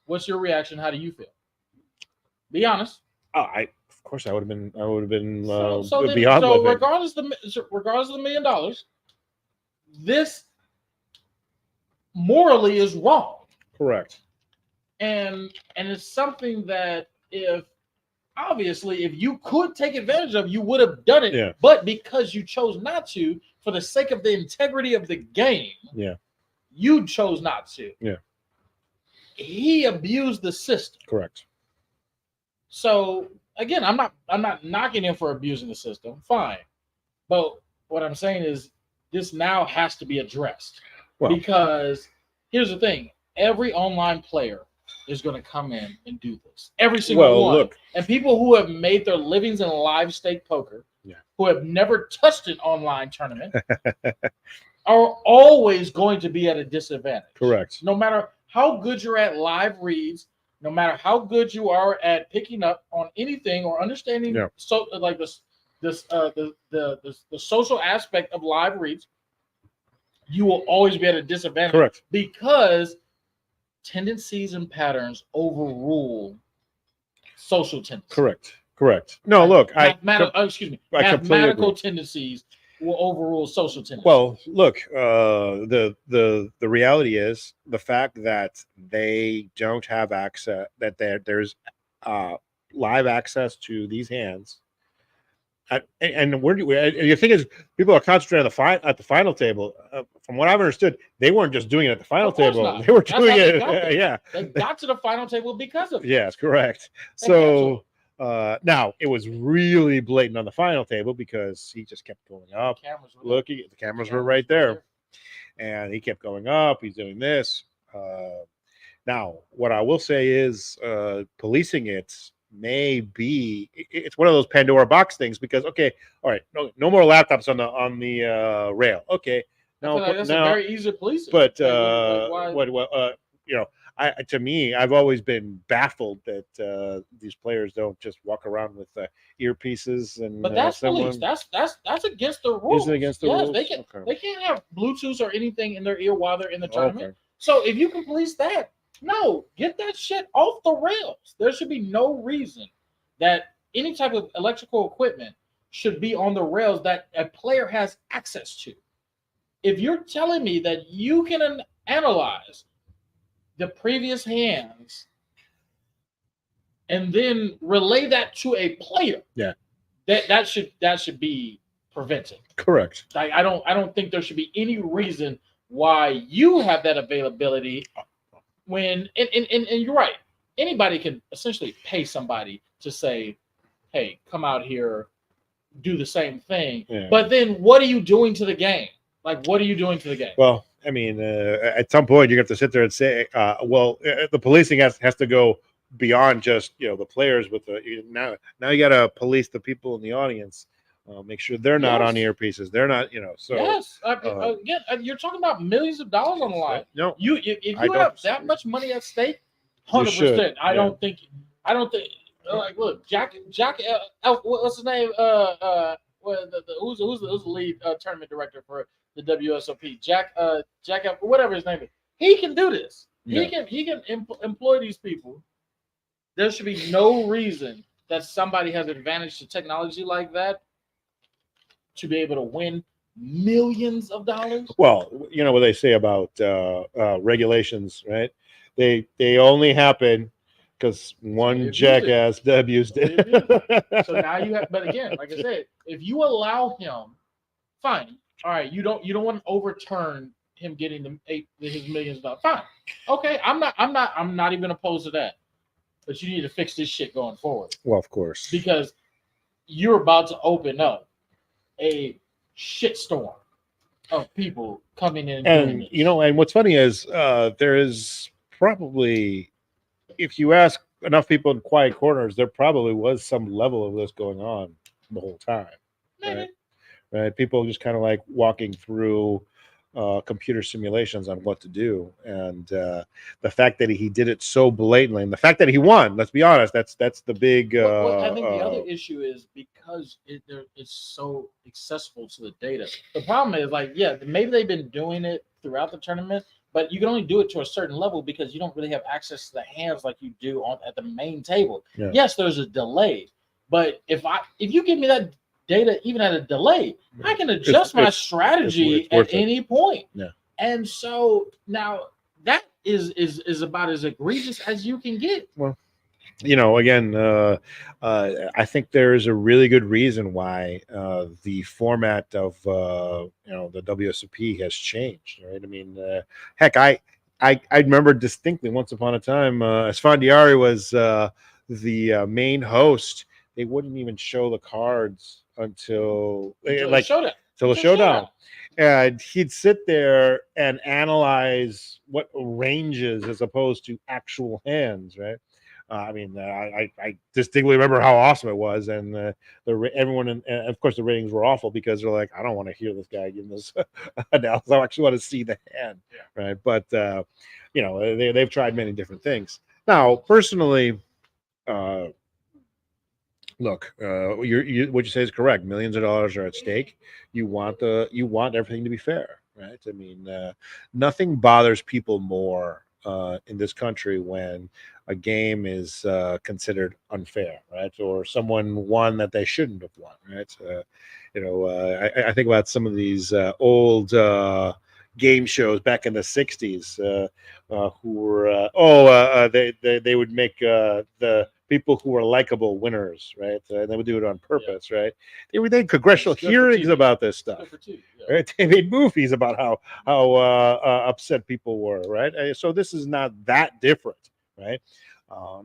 what's your reaction? How do you feel? Be honest. Of course, I would have been beyond. So regardless of the $1 million, this morally is wrong. Correct. And it's something that if you could take advantage of, you would have done it. Yeah. But because you chose not to, for the sake of the integrity of the game, you chose not to. Yeah. He abused the system. Correct. So again, I'm not knocking him for abusing the system. Fine. But what I'm saying is this now has to be addressed. Because here's the thing. Every online player is going to come in and do this. Every single one. Look. And people who have made their livings in live stake poker, who have never touched an online tournament, are always going to be at a disadvantage. Correct. No matter how good you're at live reads, no matter how good you are at picking up on anything or understanding so like the social aspect of live reads, you will always be at a disadvantage. Correct. Because tendencies and patterns overrule social tendencies. Correct. No, look, mathematical tendencies will overrule social tendencies. Well, look, the reality is the fact that they don't have access, that there's live access to these hands. And the thing is, people are concentrating at the final table. From what I've understood, they weren't just doing it at the final table; not. they were doing it. They got to the final table because of it. Yes, correct. So now it was really blatant on the final table because he just kept going up. The cameras were right there, and he kept going up. He's doing this. Now, what I will say is, policing it may be, it's one of those Pandora box things because all right, no more laptops on the rail. Okay, that's a very easy police. But to me, I've always been baffled that these players don't just walk around with earpieces and. But that's police. That's against the rules. Is it against the rules? They can't have Bluetooth or anything in their ear while they're in the tournament. Okay. So if you can police that. No, get that shit off the rails. There should be no reason that any type of electrical equipment should be on the rails that a player has access to. If you're telling me that you can analyze the previous hands and then relay that to a player, that should be prevented. Correct. I don't think there should be any reason why you have that availability. When and you're right, anybody can essentially pay somebody to say, "Hey, come out here, do the same thing." Yeah. But then, what are you doing to the game? Like, what are you doing to the game? Well, I mean, at some point, you have to sit there and say, the policing has to go beyond just the players. With now you got to police the people in the audience. Make sure they're not on earpieces. They're not, So yes, again, you're talking about millions of dollars on the line. No, if you have that much money at stake, 100%. I don't think. Like, look, Jack. What's his name? Who's the lead tournament director for the WSOP? Jack. Whatever his name is. He can do this. Yeah. He can employ these people. There should be no reason that somebody has advantage to technology like that to be able to win millions of dollars. Well, you know what they say about regulations, right? They only happen because one jackass abused it. So now you have, but again, like I said, if you allow him, fine. All right, you don't want to overturn him getting his millions of dollars. Fine. Okay, I'm not even opposed to that. But you need to fix this shit going forward. Well, of course. Because you're about to open up a shitstorm of people coming in and you know, and what's funny is there is probably, if you ask enough people in quiet corners, there probably was some level of this going on the whole time. Right? People just kind of like walking through computer simulations on what to do, and the fact that he did it so blatantly, and the fact that he won. Let's be honest, that's the big. I think the other issue is because it's so accessible to the data. The problem is, like, yeah, maybe they've been doing it throughout the tournament, but you can only do it to a certain level because you don't really have access to the hands like you do at the main table. Yeah. Yes, there's a delay, but if you give me that data even at a delay, I can adjust my strategy at any point. Yeah. And so now that is about as egregious as you can get. Well, you know, again, I think there is a really good reason why the format of you know, the WSOP has changed. Right? I mean, heck, I remember distinctly once upon a time, Esfandiari was the main host. They wouldn't even show the cards until the showdown. And he'd sit there and analyze what ranges as opposed to actual hands, right? I mean, I distinctly remember how awesome it was, and everyone, and of course the ratings were awful because they're like, I don't want to hear this guy give this analysis. I actually want to see the hand, right? But you know, they've tried many different things. Now, personally, look, what you say is correct. Millions of dollars are at stake. You want everything to be fair, right? I mean, nothing bothers people more in this country when a game is considered unfair, right? Or someone won that they shouldn't have won, right? You know, I think about some of these old game shows back in the 60s who were they would make the people who were likable winners, right? And they would do it on purpose, right? They had congressional hearings about this stuff. Right? They made movies about how upset people were, right? So this is not that different, right?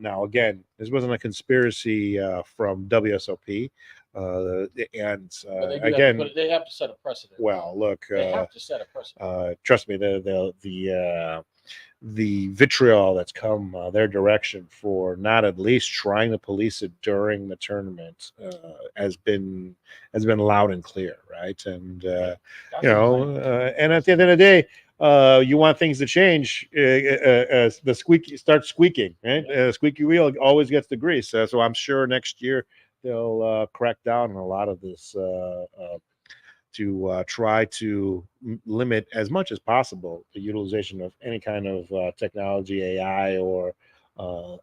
Now, again, this wasn't a conspiracy from WSOP. And again, they have to set a precedent. Well, look, they have to set a precedent. Trust me, the vitriol that's come their direction for not at least trying to police it during the tournament has been loud and clear, right? And you know, and at the end of the day, you want things to change. The squeaky starts squeaking, right? Squeaky wheel always gets the grease. So I'm sure next year they'll crack down on a lot of this to try to limit as much as possible the utilization of any kind of technology, AI, or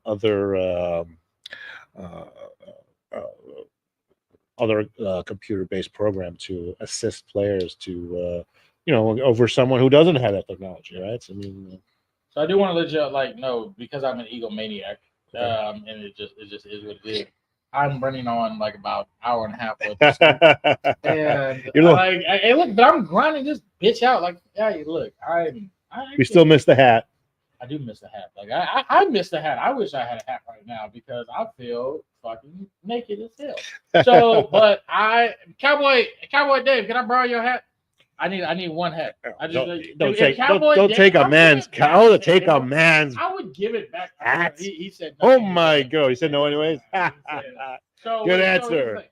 other computer-based program to assist players to you know, over someone who doesn't have that technology, right? So, I mean, so I do want to let you know, because I'm an egomaniac, and it just is what it is. I'm running on like about an hour and a half with this one. And like, hey, look, but I'm grinding this bitch out. Like, hey, look, we still miss the hat. I do miss the hat. Like, I miss the hat. I wish I had a hat right now because I feel fucking naked as hell. So, but Cowboy Dave, can I borrow your hat? I need one hat. Don't take a man's. I would give it back. Hat. He said. No, oh my god! He said no anyways. So good answer.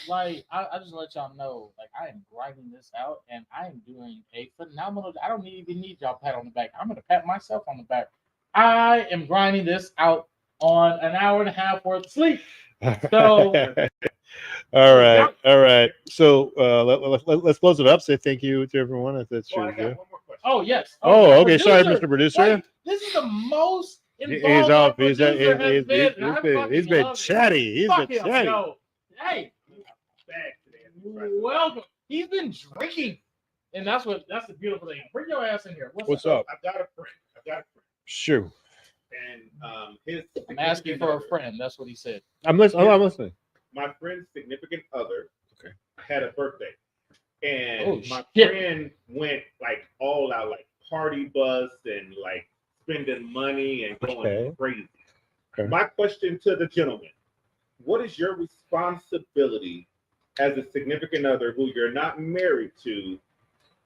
Like I just let y'all know, like I am grinding this out, and I am doing a phenomenal. I don't even need y'all pat on the back. I'm gonna pat myself on the back. I am grinding this out on an hour and a half worth of sleep. So. All right. So let's close it up. Say thank you to everyone. If that's true. Yeah. One more question. Oh yes. Oh, okay. Sorry, Mr. Producer. Wait, this is the most involved. He's been chatty. He's been chatty. Hey, welcome. He's been drinking, and that's the beautiful thing. Bring your ass in here. What's up? I've got a friend. Sure. And his. I'm asking for a friend. That's what he said. I'm listening. I'm listening. My friend's significant other. Okay. Had a birthday, and my shit. friend went like all out, like party bus and like spending money and going crazy. Okay. My question to the gentleman: what is your responsibility as a significant other who you're not married to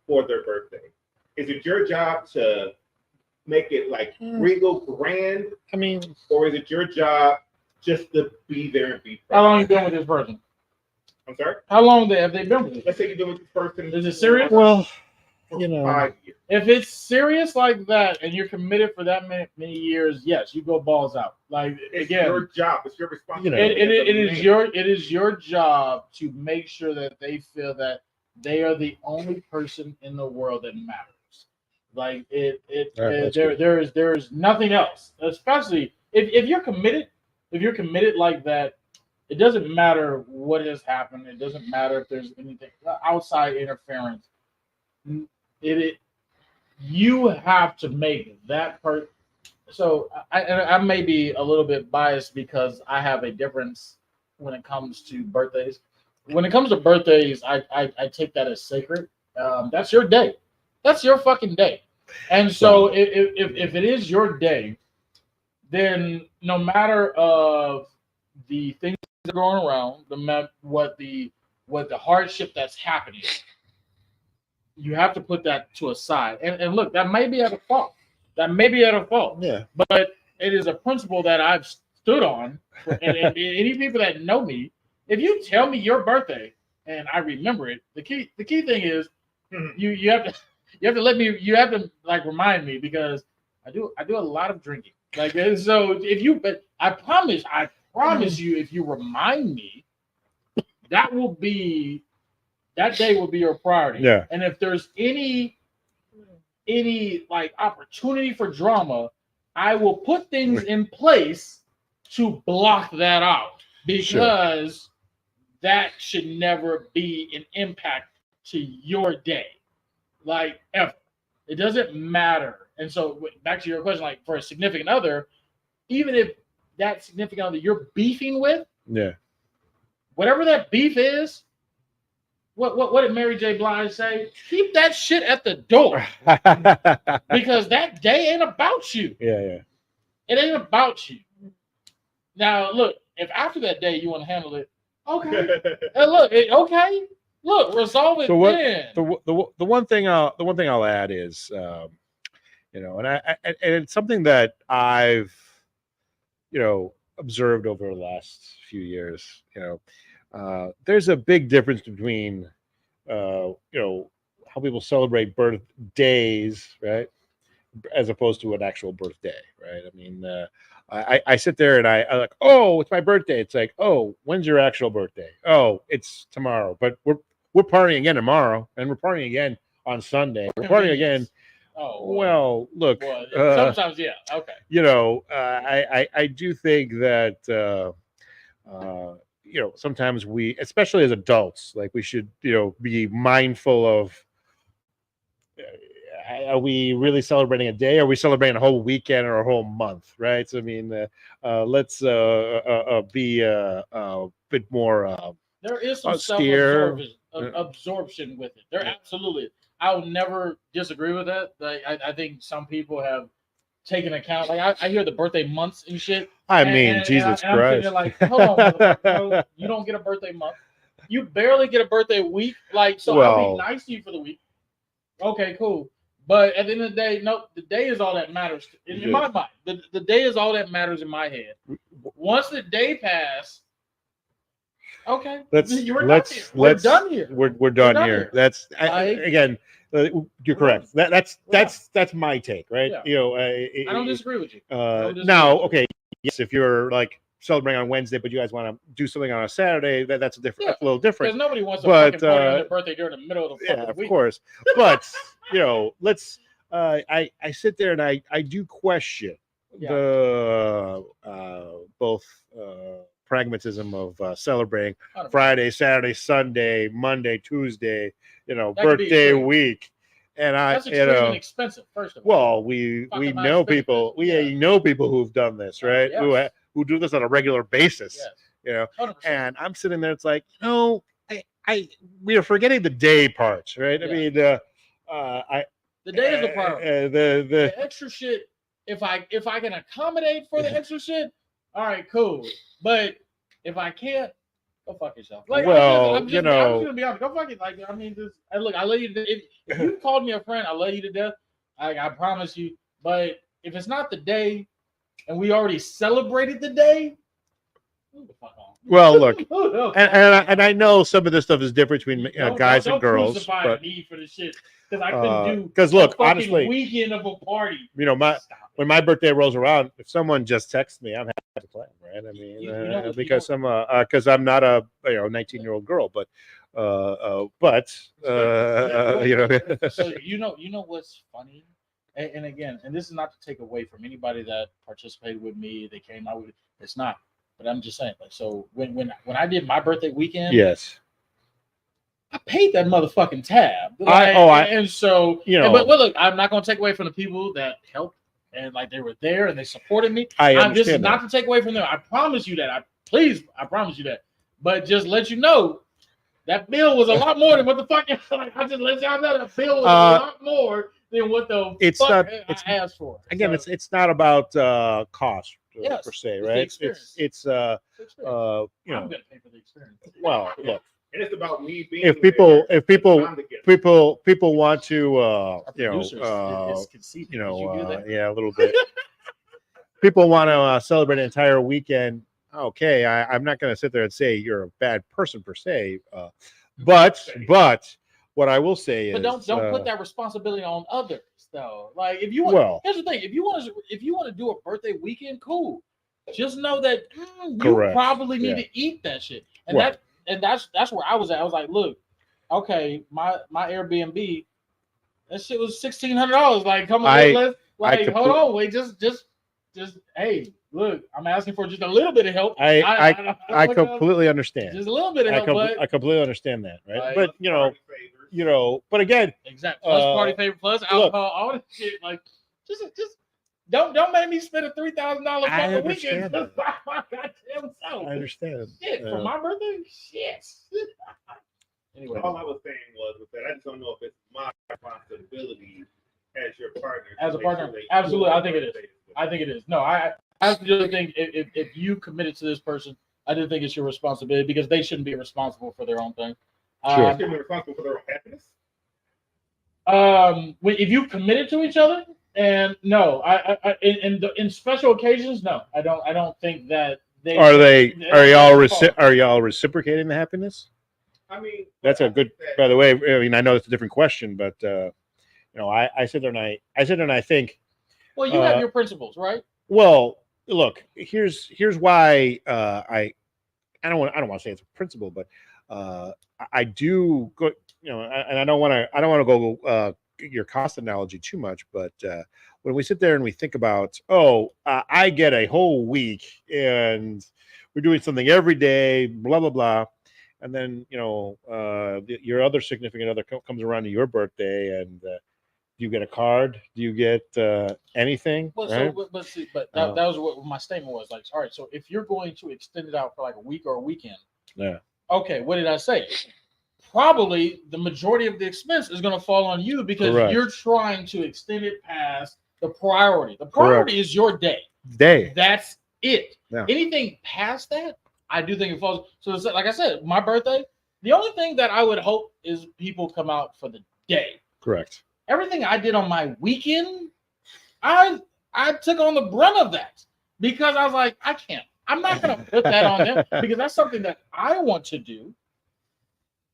for their birthday? Is it your job to make it like regal grand? I mean, or is it your job just to be there and be present? How long you been with this person? I'm sorry? How long have they been with you? Let's say you've been with this person. Is it serious? well, for you know, 5 years. If it's serious like that and you're committed for that many years, yes, you go balls out. Like It's again, your job. It's your responsibility. it is your job to make sure that they feel that they are the only person in the world that matters. Like there is nothing else. Especially if you're committed, like that, it doesn't matter what has happened. It doesn't matter if there's anything outside interference. You have to make that part. So I may be a little bit biased because I have a difference when it comes to birthdays. When it comes to birthdays, I take that as sacred. That's your day. That's your fucking day. And so if it is your day, then no matter of the things that are going around, what the hardship that's happening, you have to put that to a side. And look, that may be at a fault. Yeah. But it is a principle that I've stood on. And any people that know me, if you tell me your birthday and I remember it, the key thing is you have to let me. You have to like remind me because I do a lot of drinking. Like so, but I promise you, if you remind me, that day will be your priority. Yeah. And if there's any like opportunity for drama, I will put things in place to block that out because that should never be an impact to your day, like ever. It doesn't matter. And so back to your question, like for a significant other, even if that significant other you're beefing with, whatever that beef is, what did Mary J. Blige say? Keep that shit at the door because that day ain't about you. Yeah. It ain't about you. Now, look, if after that day you want to handle it, okay. And look, resolve it then. The one thing I'll add is, and it's something that I've, observed over the last few years. There's a big difference between, how people celebrate birthdays, right, as opposed to an actual birthday, right? I mean, I sit there and I like, oh, it's my birthday. It's like, oh, when's your actual birthday? Oh, it's tomorrow. But we're partying again tomorrow, and we're partying again on Sunday. We're partying again. Oh well, look. Sometimes, yeah, okay. I do think that sometimes we, especially as adults, like we should, be mindful of. Are we really celebrating a day? Are we celebrating a whole weekend or a whole month? Right. So I mean, let's be a bit more. There is some self-absorption with it. There absolutely. I will never disagree with that. Like, I think some people have taken account. Like I hear the birthday months and shit. Jesus Christ! I'm thinking like, hold on, motherfucker, you don't get a birthday month. You barely get a birthday week. Like, so I'll be nice to you for the week. Okay, cool. But at the end of the day, no, the day is all that matters in my mind. The day is all that matters in my head. Once the day passes, okay, we're done here. We're done here. That's again. You're correct. That's my take, right? Yeah. I don't disagree with you. Now, okay, yes, if you're like celebrating on Wednesday, but you guys want to do something on a Saturday, that's a little different. Because nobody wants to fucking party on their birthday during the middle of the fucking week. Of course. But let's. I sit there and I do question the both pragmatism of celebrating 100%. Friday, Saturday, Sunday, Monday, Tuesday, That could be birthday extreme. week. And That's extremely expensive. First of all, well, we Fucking know nice people. business. We know people who've done this, right? Yes. Who do this on a regular basis. yes, 100%. And I'm sitting there. It's like, we are forgetting the day part, right? Yeah. I mean, The day is the priority. The extra shit. If I can accommodate for the extra shit, all right, cool. But if I can't, go fuck yourself. Like, I'm just gonna be honest. Go fuck it. Like, I mean, just look. I love you. If you called me a friend, I love you to death. I promise you. But if it's not the day, and we already celebrated the day, move the fuck on. Well, look, and I know some of this stuff is different between guys and girls, crucify but me for the shit because I couldn't do. Because look, a fucking honestly, weekend of a party. When my birthday rolls around, if someone just texts me, I'm happy to plan, right? I mean, because I'm not a 19-year-old girl, but So you know what's funny, and again, and this is not to take away from anybody that participated with me. They came out with it. It's not, but I'm just saying. Like, so when I did my birthday weekend, yes, I paid that motherfucking tab. And so but look, I'm not gonna take away from the people that helped and like they were there and they supported me. This is not to take away from them. I promise you that. I promise you that. But just let you know that bill was a lot more than what the fuck. Like, I just let y'all know that bill was a lot more than what the fuck I asked for. Again, it's not about cost per se, right? It's I'm gonna pay for the experience. Well, look. And it's about me being. If people want to, a little bit. People want to celebrate an entire weekend. Okay, I'm not going to sit there and say you're a bad person per se, but what I will say is, but don't put that responsibility on others though. Like if you here's the thing: if you want to do a birthday weekend, cool. Just know that you probably need to eat that shit, and that's where I was at. I was like, look, okay, my Airbnb, that shit was $1,600. Like, come on, hold on, wait, just hey, look, I'm asking for just a little bit of help. I completely understand. Just a little bit of help. I completely understand that, right? But but again, exactly. Plus party favor, plus alcohol, all that shit. Like, just don't make me spend a $3,000 fucking weekend just by my goddamn self. I understand. Shit, for my birthday? Shit. Anyway, all I was saying was that I just don't know if it's my responsibility as your partner. As a partner, absolutely. I think it is. No, I really think if you committed to this person, I do think it's your responsibility because they shouldn't be responsible for their own thing. They shouldn't be responsible for their own happiness. If you committed to each other. And no, in special occasions, no, I don't think that they are y'all reciprocating the happiness? I mean, that's a good. By the way, I mean I know it's a different question, but I sit there and I think. Well, you have your principles, right? Well, look, here's why I don't want to say it's a principle, but I do go, and I don't want to go. Your cost analogy too much, but when we sit there and we think about, I get a whole week and we're doing something every day, blah blah blah, and then your other significant other comes around to your birthday and do you get a card? Do you get anything? Well, right? but that was what my statement was. Like, all right, so if you're going to extend it out for like a week or a weekend, okay, what did I say? Probably the majority of the expense is going to fall on you because you're trying to extend it past the priority. The priority is your day. That's it. Yeah. Anything past that, I do think it falls. So like I said, my birthday, the only thing that I would hope is people come out for the day. Correct. Everything I did on my weekend, I took on the brunt of that because I was like, I'm not going to put that on them because that's something that I want to do.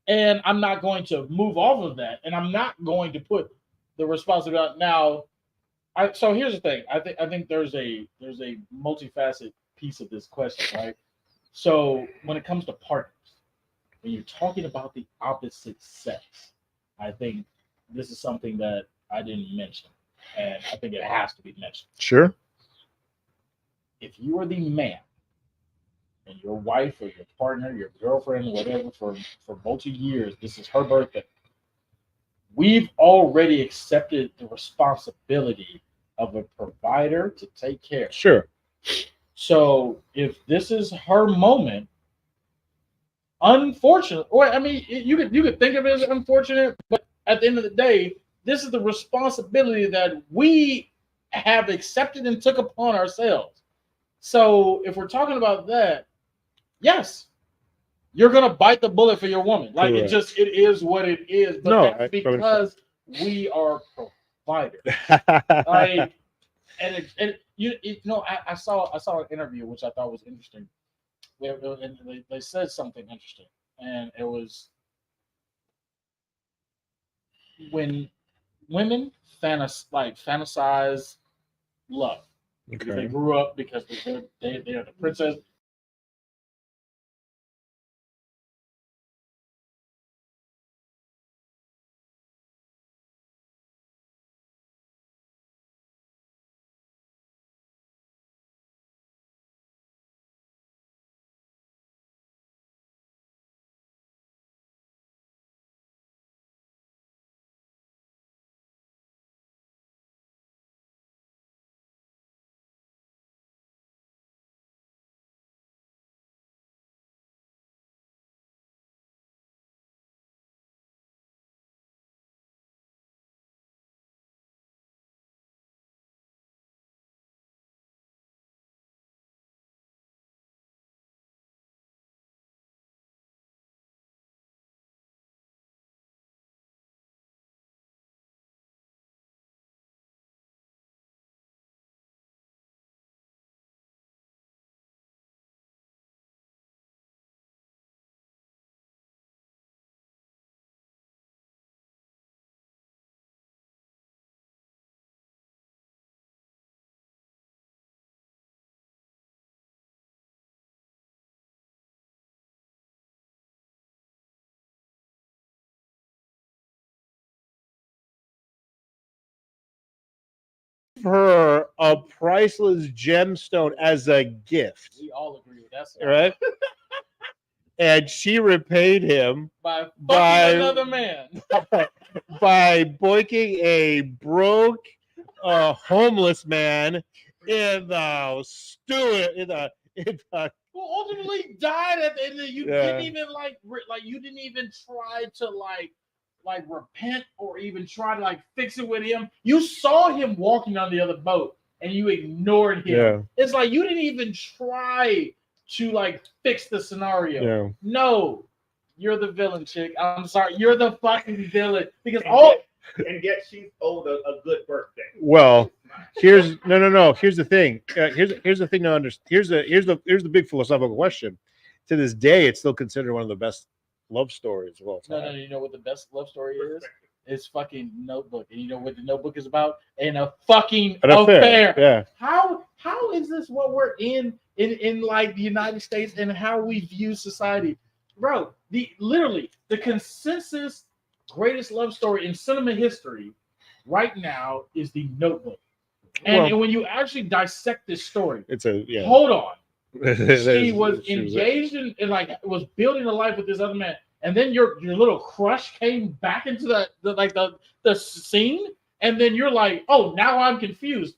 And I'm not going to move off of that, and I'm not going to put the responsibility now. So here's the thing: I think there's a multifaceted piece of this question, right? So when it comes to partners, when you're talking about the opposite sex, I think this is something that I didn't mention, and I think it has to be mentioned. Sure. If you are the man and your wife or your partner, your girlfriend, whatever, for multi years, this is her birthday. We've already accepted the responsibility of a provider to take care. Sure. So if this is her moment, unfortunate, or I mean, you could think of it as unfortunate, but at the end of the day, this is the responsibility that we have accepted and took upon ourselves. So if we're talking about that, yes, you're gonna bite the bullet for your woman. Like Correct. it is what it is. But No, that's because we are providers. Like, and you know, I saw an interview which I thought was interesting. They said something interesting, and it was when women fantasize love. Because they grew up because they are the princess. Her a priceless gemstone as a gift. We all agree with that. Right? And she repaid him by another man. by boinking a broke, homeless man in the stew. Who ultimately died at the end. You didn't even you didn't even try to repent or even try to fix it with him. You saw him walking on the other boat and you ignored him. Yeah. It's like you didn't even try to fix the scenario. Yeah. No, you're the villain, chick. I'm sorry, you're the fucking villain because and yet she's owed a good birthday. Well, here's no. Here's the thing. Here's the thing to understand. Here's the big philosophical question. To this day, it's still considered one of the best love stories of all time. No. You know what the best love story is? It's fucking Notebook, and you know what the Notebook is about? And a fucking affair. Yeah. How is this what we're in the United States and how we view society, bro? The consensus greatest love story in cinema history right now is the Notebook. And when you actually dissect this story, hold on. She was engaged in was building a life with this other man, and then your little crush came back into the scene, and then you're like, oh, now I'm confused.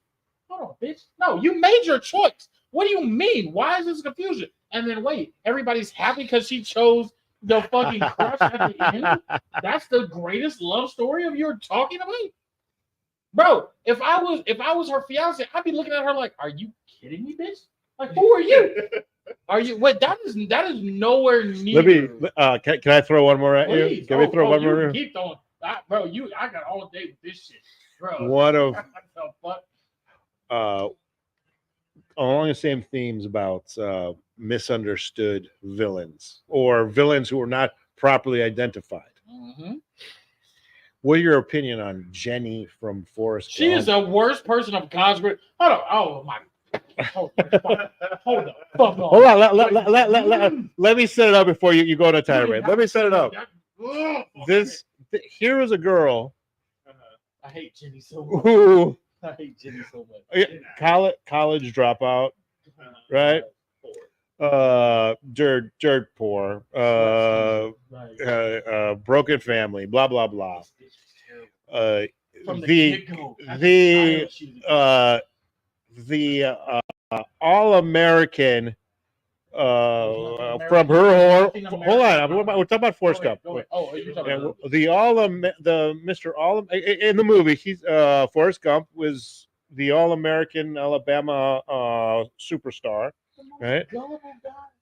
Hold on, bitch. No, you made your choice. What do you mean? Why is this confusion? And then wait, everybody's happy because she chose the fucking crush at the end. That's the greatest love story of you're talking about, bro. If I was her fiance, I'd be looking at her like, are you kidding me, bitch? Like, who are you? Are you? Wait, that is nowhere near. Let me. Can I throw one more at Please. you? Can we throw one more? Keep throwing, bro. I got all day with this shit, bro. One of the fuck? Along the same themes about misunderstood villains or villains who are not properly identified. Mm-hmm. What are your opinion on Jenny from Forrest Gump? She is the worst person of God's grace. Hold on. Oh my. Hold the fuck on. Hold on. Let me set it up before you go to a tirade. Let me set it up. Here is a girl. I hate Jenny so much. Who? I hate Jenny so much. College dropout, right? dirt poor, broken family, blah blah blah. From the The get-go, the All-American from Nothing hold on, we're talking about Forrest Gump. Go ahead. Oh, you're talking And about the Mr. All in the movie, he's Forrest Gump was the All-American Alabama superstar, right?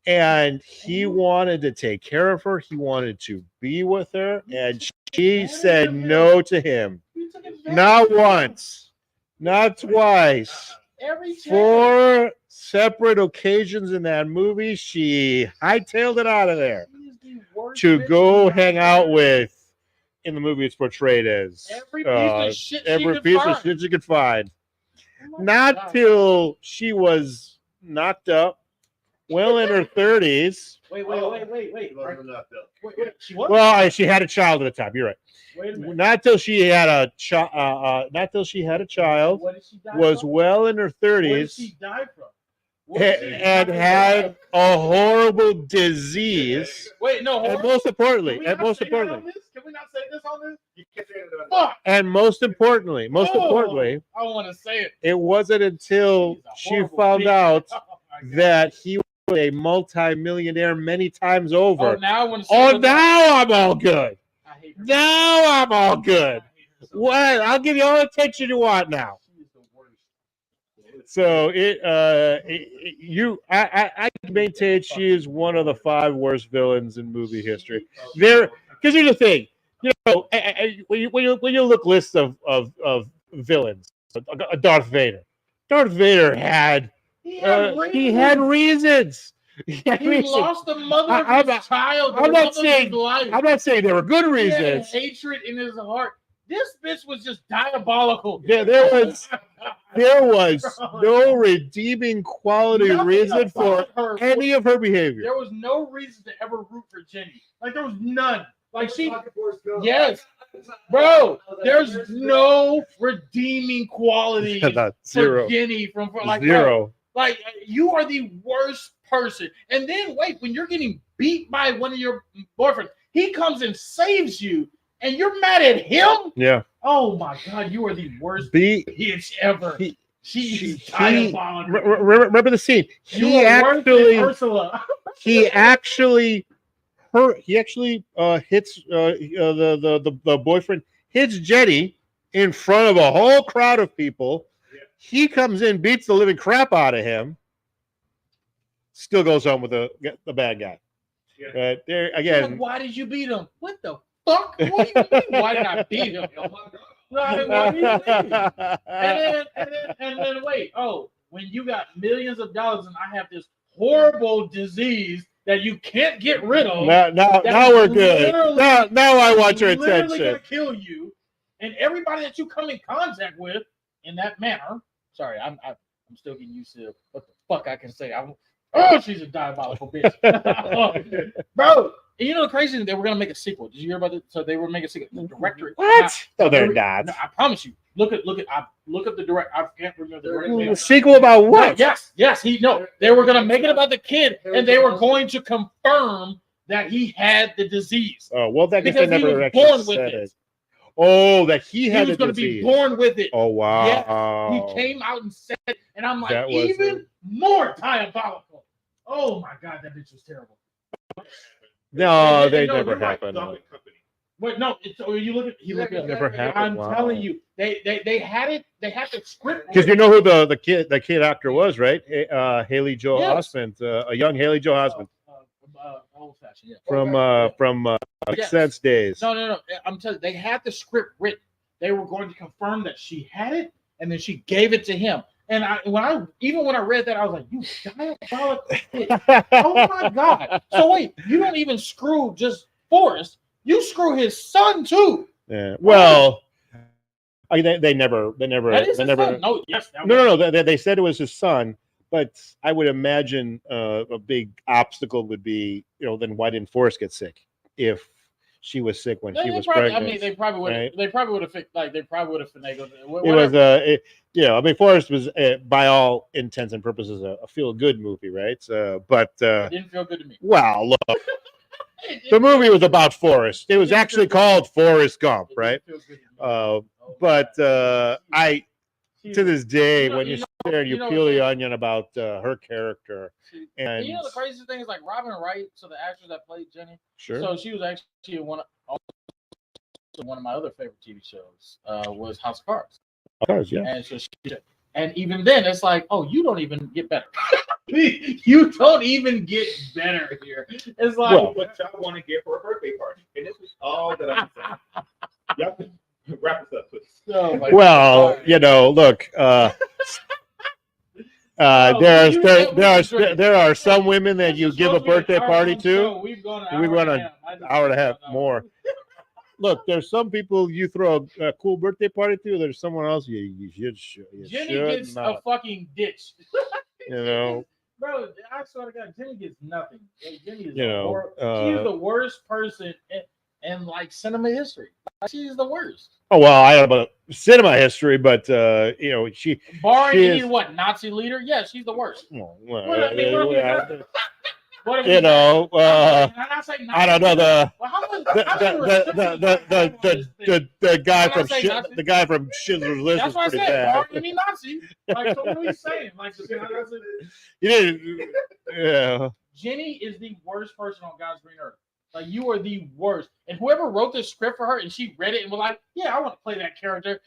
And he wanted to take care of her. He wanted to be with her, and she said no to him. Not once, not twice. Every 4 separate occasions in that movie, she hightailed it out of there to go hang out with. In the movie, it's portrayed as every piece of shit she could find. Not till she was knocked up, well in her 30s. Wait. She was? Well, she had a child at the time. You're right. Wait a minute. Not till she had a child. Not till she had a child. What did she die Was from? well in her What did 30s she die from? and had a horrible disease. Wait, no. And Horrible? most importantly, Can we not say that on this? Can we not say this on this? You can't say it on Fuck. and most importantly, I don't want to say it. it wasn't until She's a she horrible found bitch. out Oh my God. that he was a multi-millionaire many times Oh, over. now I want to say Oh, it. now I'm all good. I hate her. Now I'm all good. I hate her so What? much. I'll give you all the attention you want now. She is the worst. So I maintain she is one of the 5 worst villains in movie history. There, because here's the thing, you know, when you look lists of villains, Darth Vader. Darth Vader had He had reasons. He had He reasons. lost the mother of I'm his not- child. I'm the not love of saying- his life. I'm not saying they were good He had reasons. hatred in his heart. This bitch was just diabolical. There was no redeeming quality Nothing reason for about her. any of her behavior. There was no reason to ever root for Jenny. Like there was none. Like she, yes, bro. There's no redeeming quality Not for zero. Jenny from like Zero. Like you are the worst person. And then wait, when you're getting beat by one of your boyfriends, he comes and saves you, and you're mad at him. Yeah. Oh my God, you are the worst Be bitch ever. he- She's he- diabolical. remember the scene. You He are worse than actually Ursula. he actually hits the boyfriend hits Jenny in front of a whole crowd of people. He comes in, beats the living crap out of him, still goes home with the bad guy. Yeah. There Like, again, why did you beat him? What the fuck? What do you mean? Why did I beat him? Like, what do you mean? And then wait. Oh, when you got millions of dollars and I have this horrible disease that you can't get rid of. now we're good. Now I want your literally attention. gonna kill you, and everybody that you come in contact with in that manner. Sorry, I'm still getting used to what the fuck I can say. She's a diabolical bitch, bro. And you know the crazy thing, they were gonna make a sequel. Did you hear about it? So they were making a sequel. The director. What? No, they're not. No, I promise you. Look at the director. I can't remember the director's name. A sequel about what? No, yes. They were gonna make it about the kid, and they were going to confirm that he had the disease. Oh well, that Because they he never was actually born with said it. it. Oh, that he He had was the going to be disease. born with it. Oh wow! He came out and said it, and I'm like, That was even more diabolical. Oh my God, that bitch was terrible. No, they No, never you're right. happened. Company. Wait, no, you look at it up. Never happened. I'm Wow. telling you, they had it. They had the script Because you know who the kid actor was, right? Haley Joel Yes. Osment, a young Haley Joel Osment old fashioned, yeah. from Sixth Yes. Sense days. No. I'm telling you, they had the script written. They were going to confirm that she had it, and then she gave it to him. And when I read that, I was like, "You diabolical bitch. Oh my God!" So wait, you don't even screw just Forrest. You screw his son too. Yeah. Well, they never. That is his never. son. No, yes. that was- No. They said it was his son, but I would imagine a big obstacle would be, then why didn't Forrest get sick if she was sick when she was pregnant? I mean, they probably would. right? They probably would have finagled. It was I mean, Forrest was, by all intents and purposes, a feel-good movie, right? But It didn't feel good to me. well, look, the movie was about Forrest. It was actually called Forrest Gump, right? But I, to this day, when you sit there and you peel the onion about her character, and you know the crazy thing is like Robin Wright, so the actress that played Jenny. sure. So she was actually one of my other favorite TV shows was House of Cards. Of course, yeah. And so and even then, it's like, oh, you don't even get better. You don't even get better here. It's like, well, what y'all want to get for a birthday party, and this is all that I'm saying. Y'all can wrap this up, please. Oh well, look. There are some women that you give a birthday party to. We've gone an hour and a half more. Look, there's some people you throw a cool birthday party to. There's someone else you Jenny gets not. a fucking ditch. Bro, I swear to God, Jenny gets nothing. Jenny is she's the worst person in like cinema history. She's the worst. Oh well, I don't know about cinema history, but she barring any Nazi leader, yeah, she's the worst. I don't know the guy from Schindler's List. That's what I said. Barring any Nazi, like so what are we saying? Like, yeah. Jenny is the worst person on God's green earth. Like, you are the worst. And whoever wrote this script for her and she read it and was like, yeah, I want to play that character.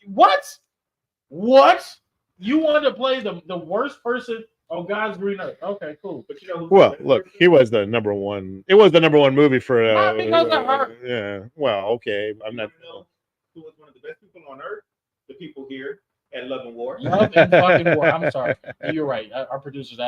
What? You wanted to play the worst person on God's green earth. Okay, cool. But well, look, he was the number one. It was the number one movie for. Not because of her. Yeah. Well, okay. I'm not. Who was one of the best people on earth? The people here at Love and War. Love and fucking War. I'm sorry. You're right. Our producers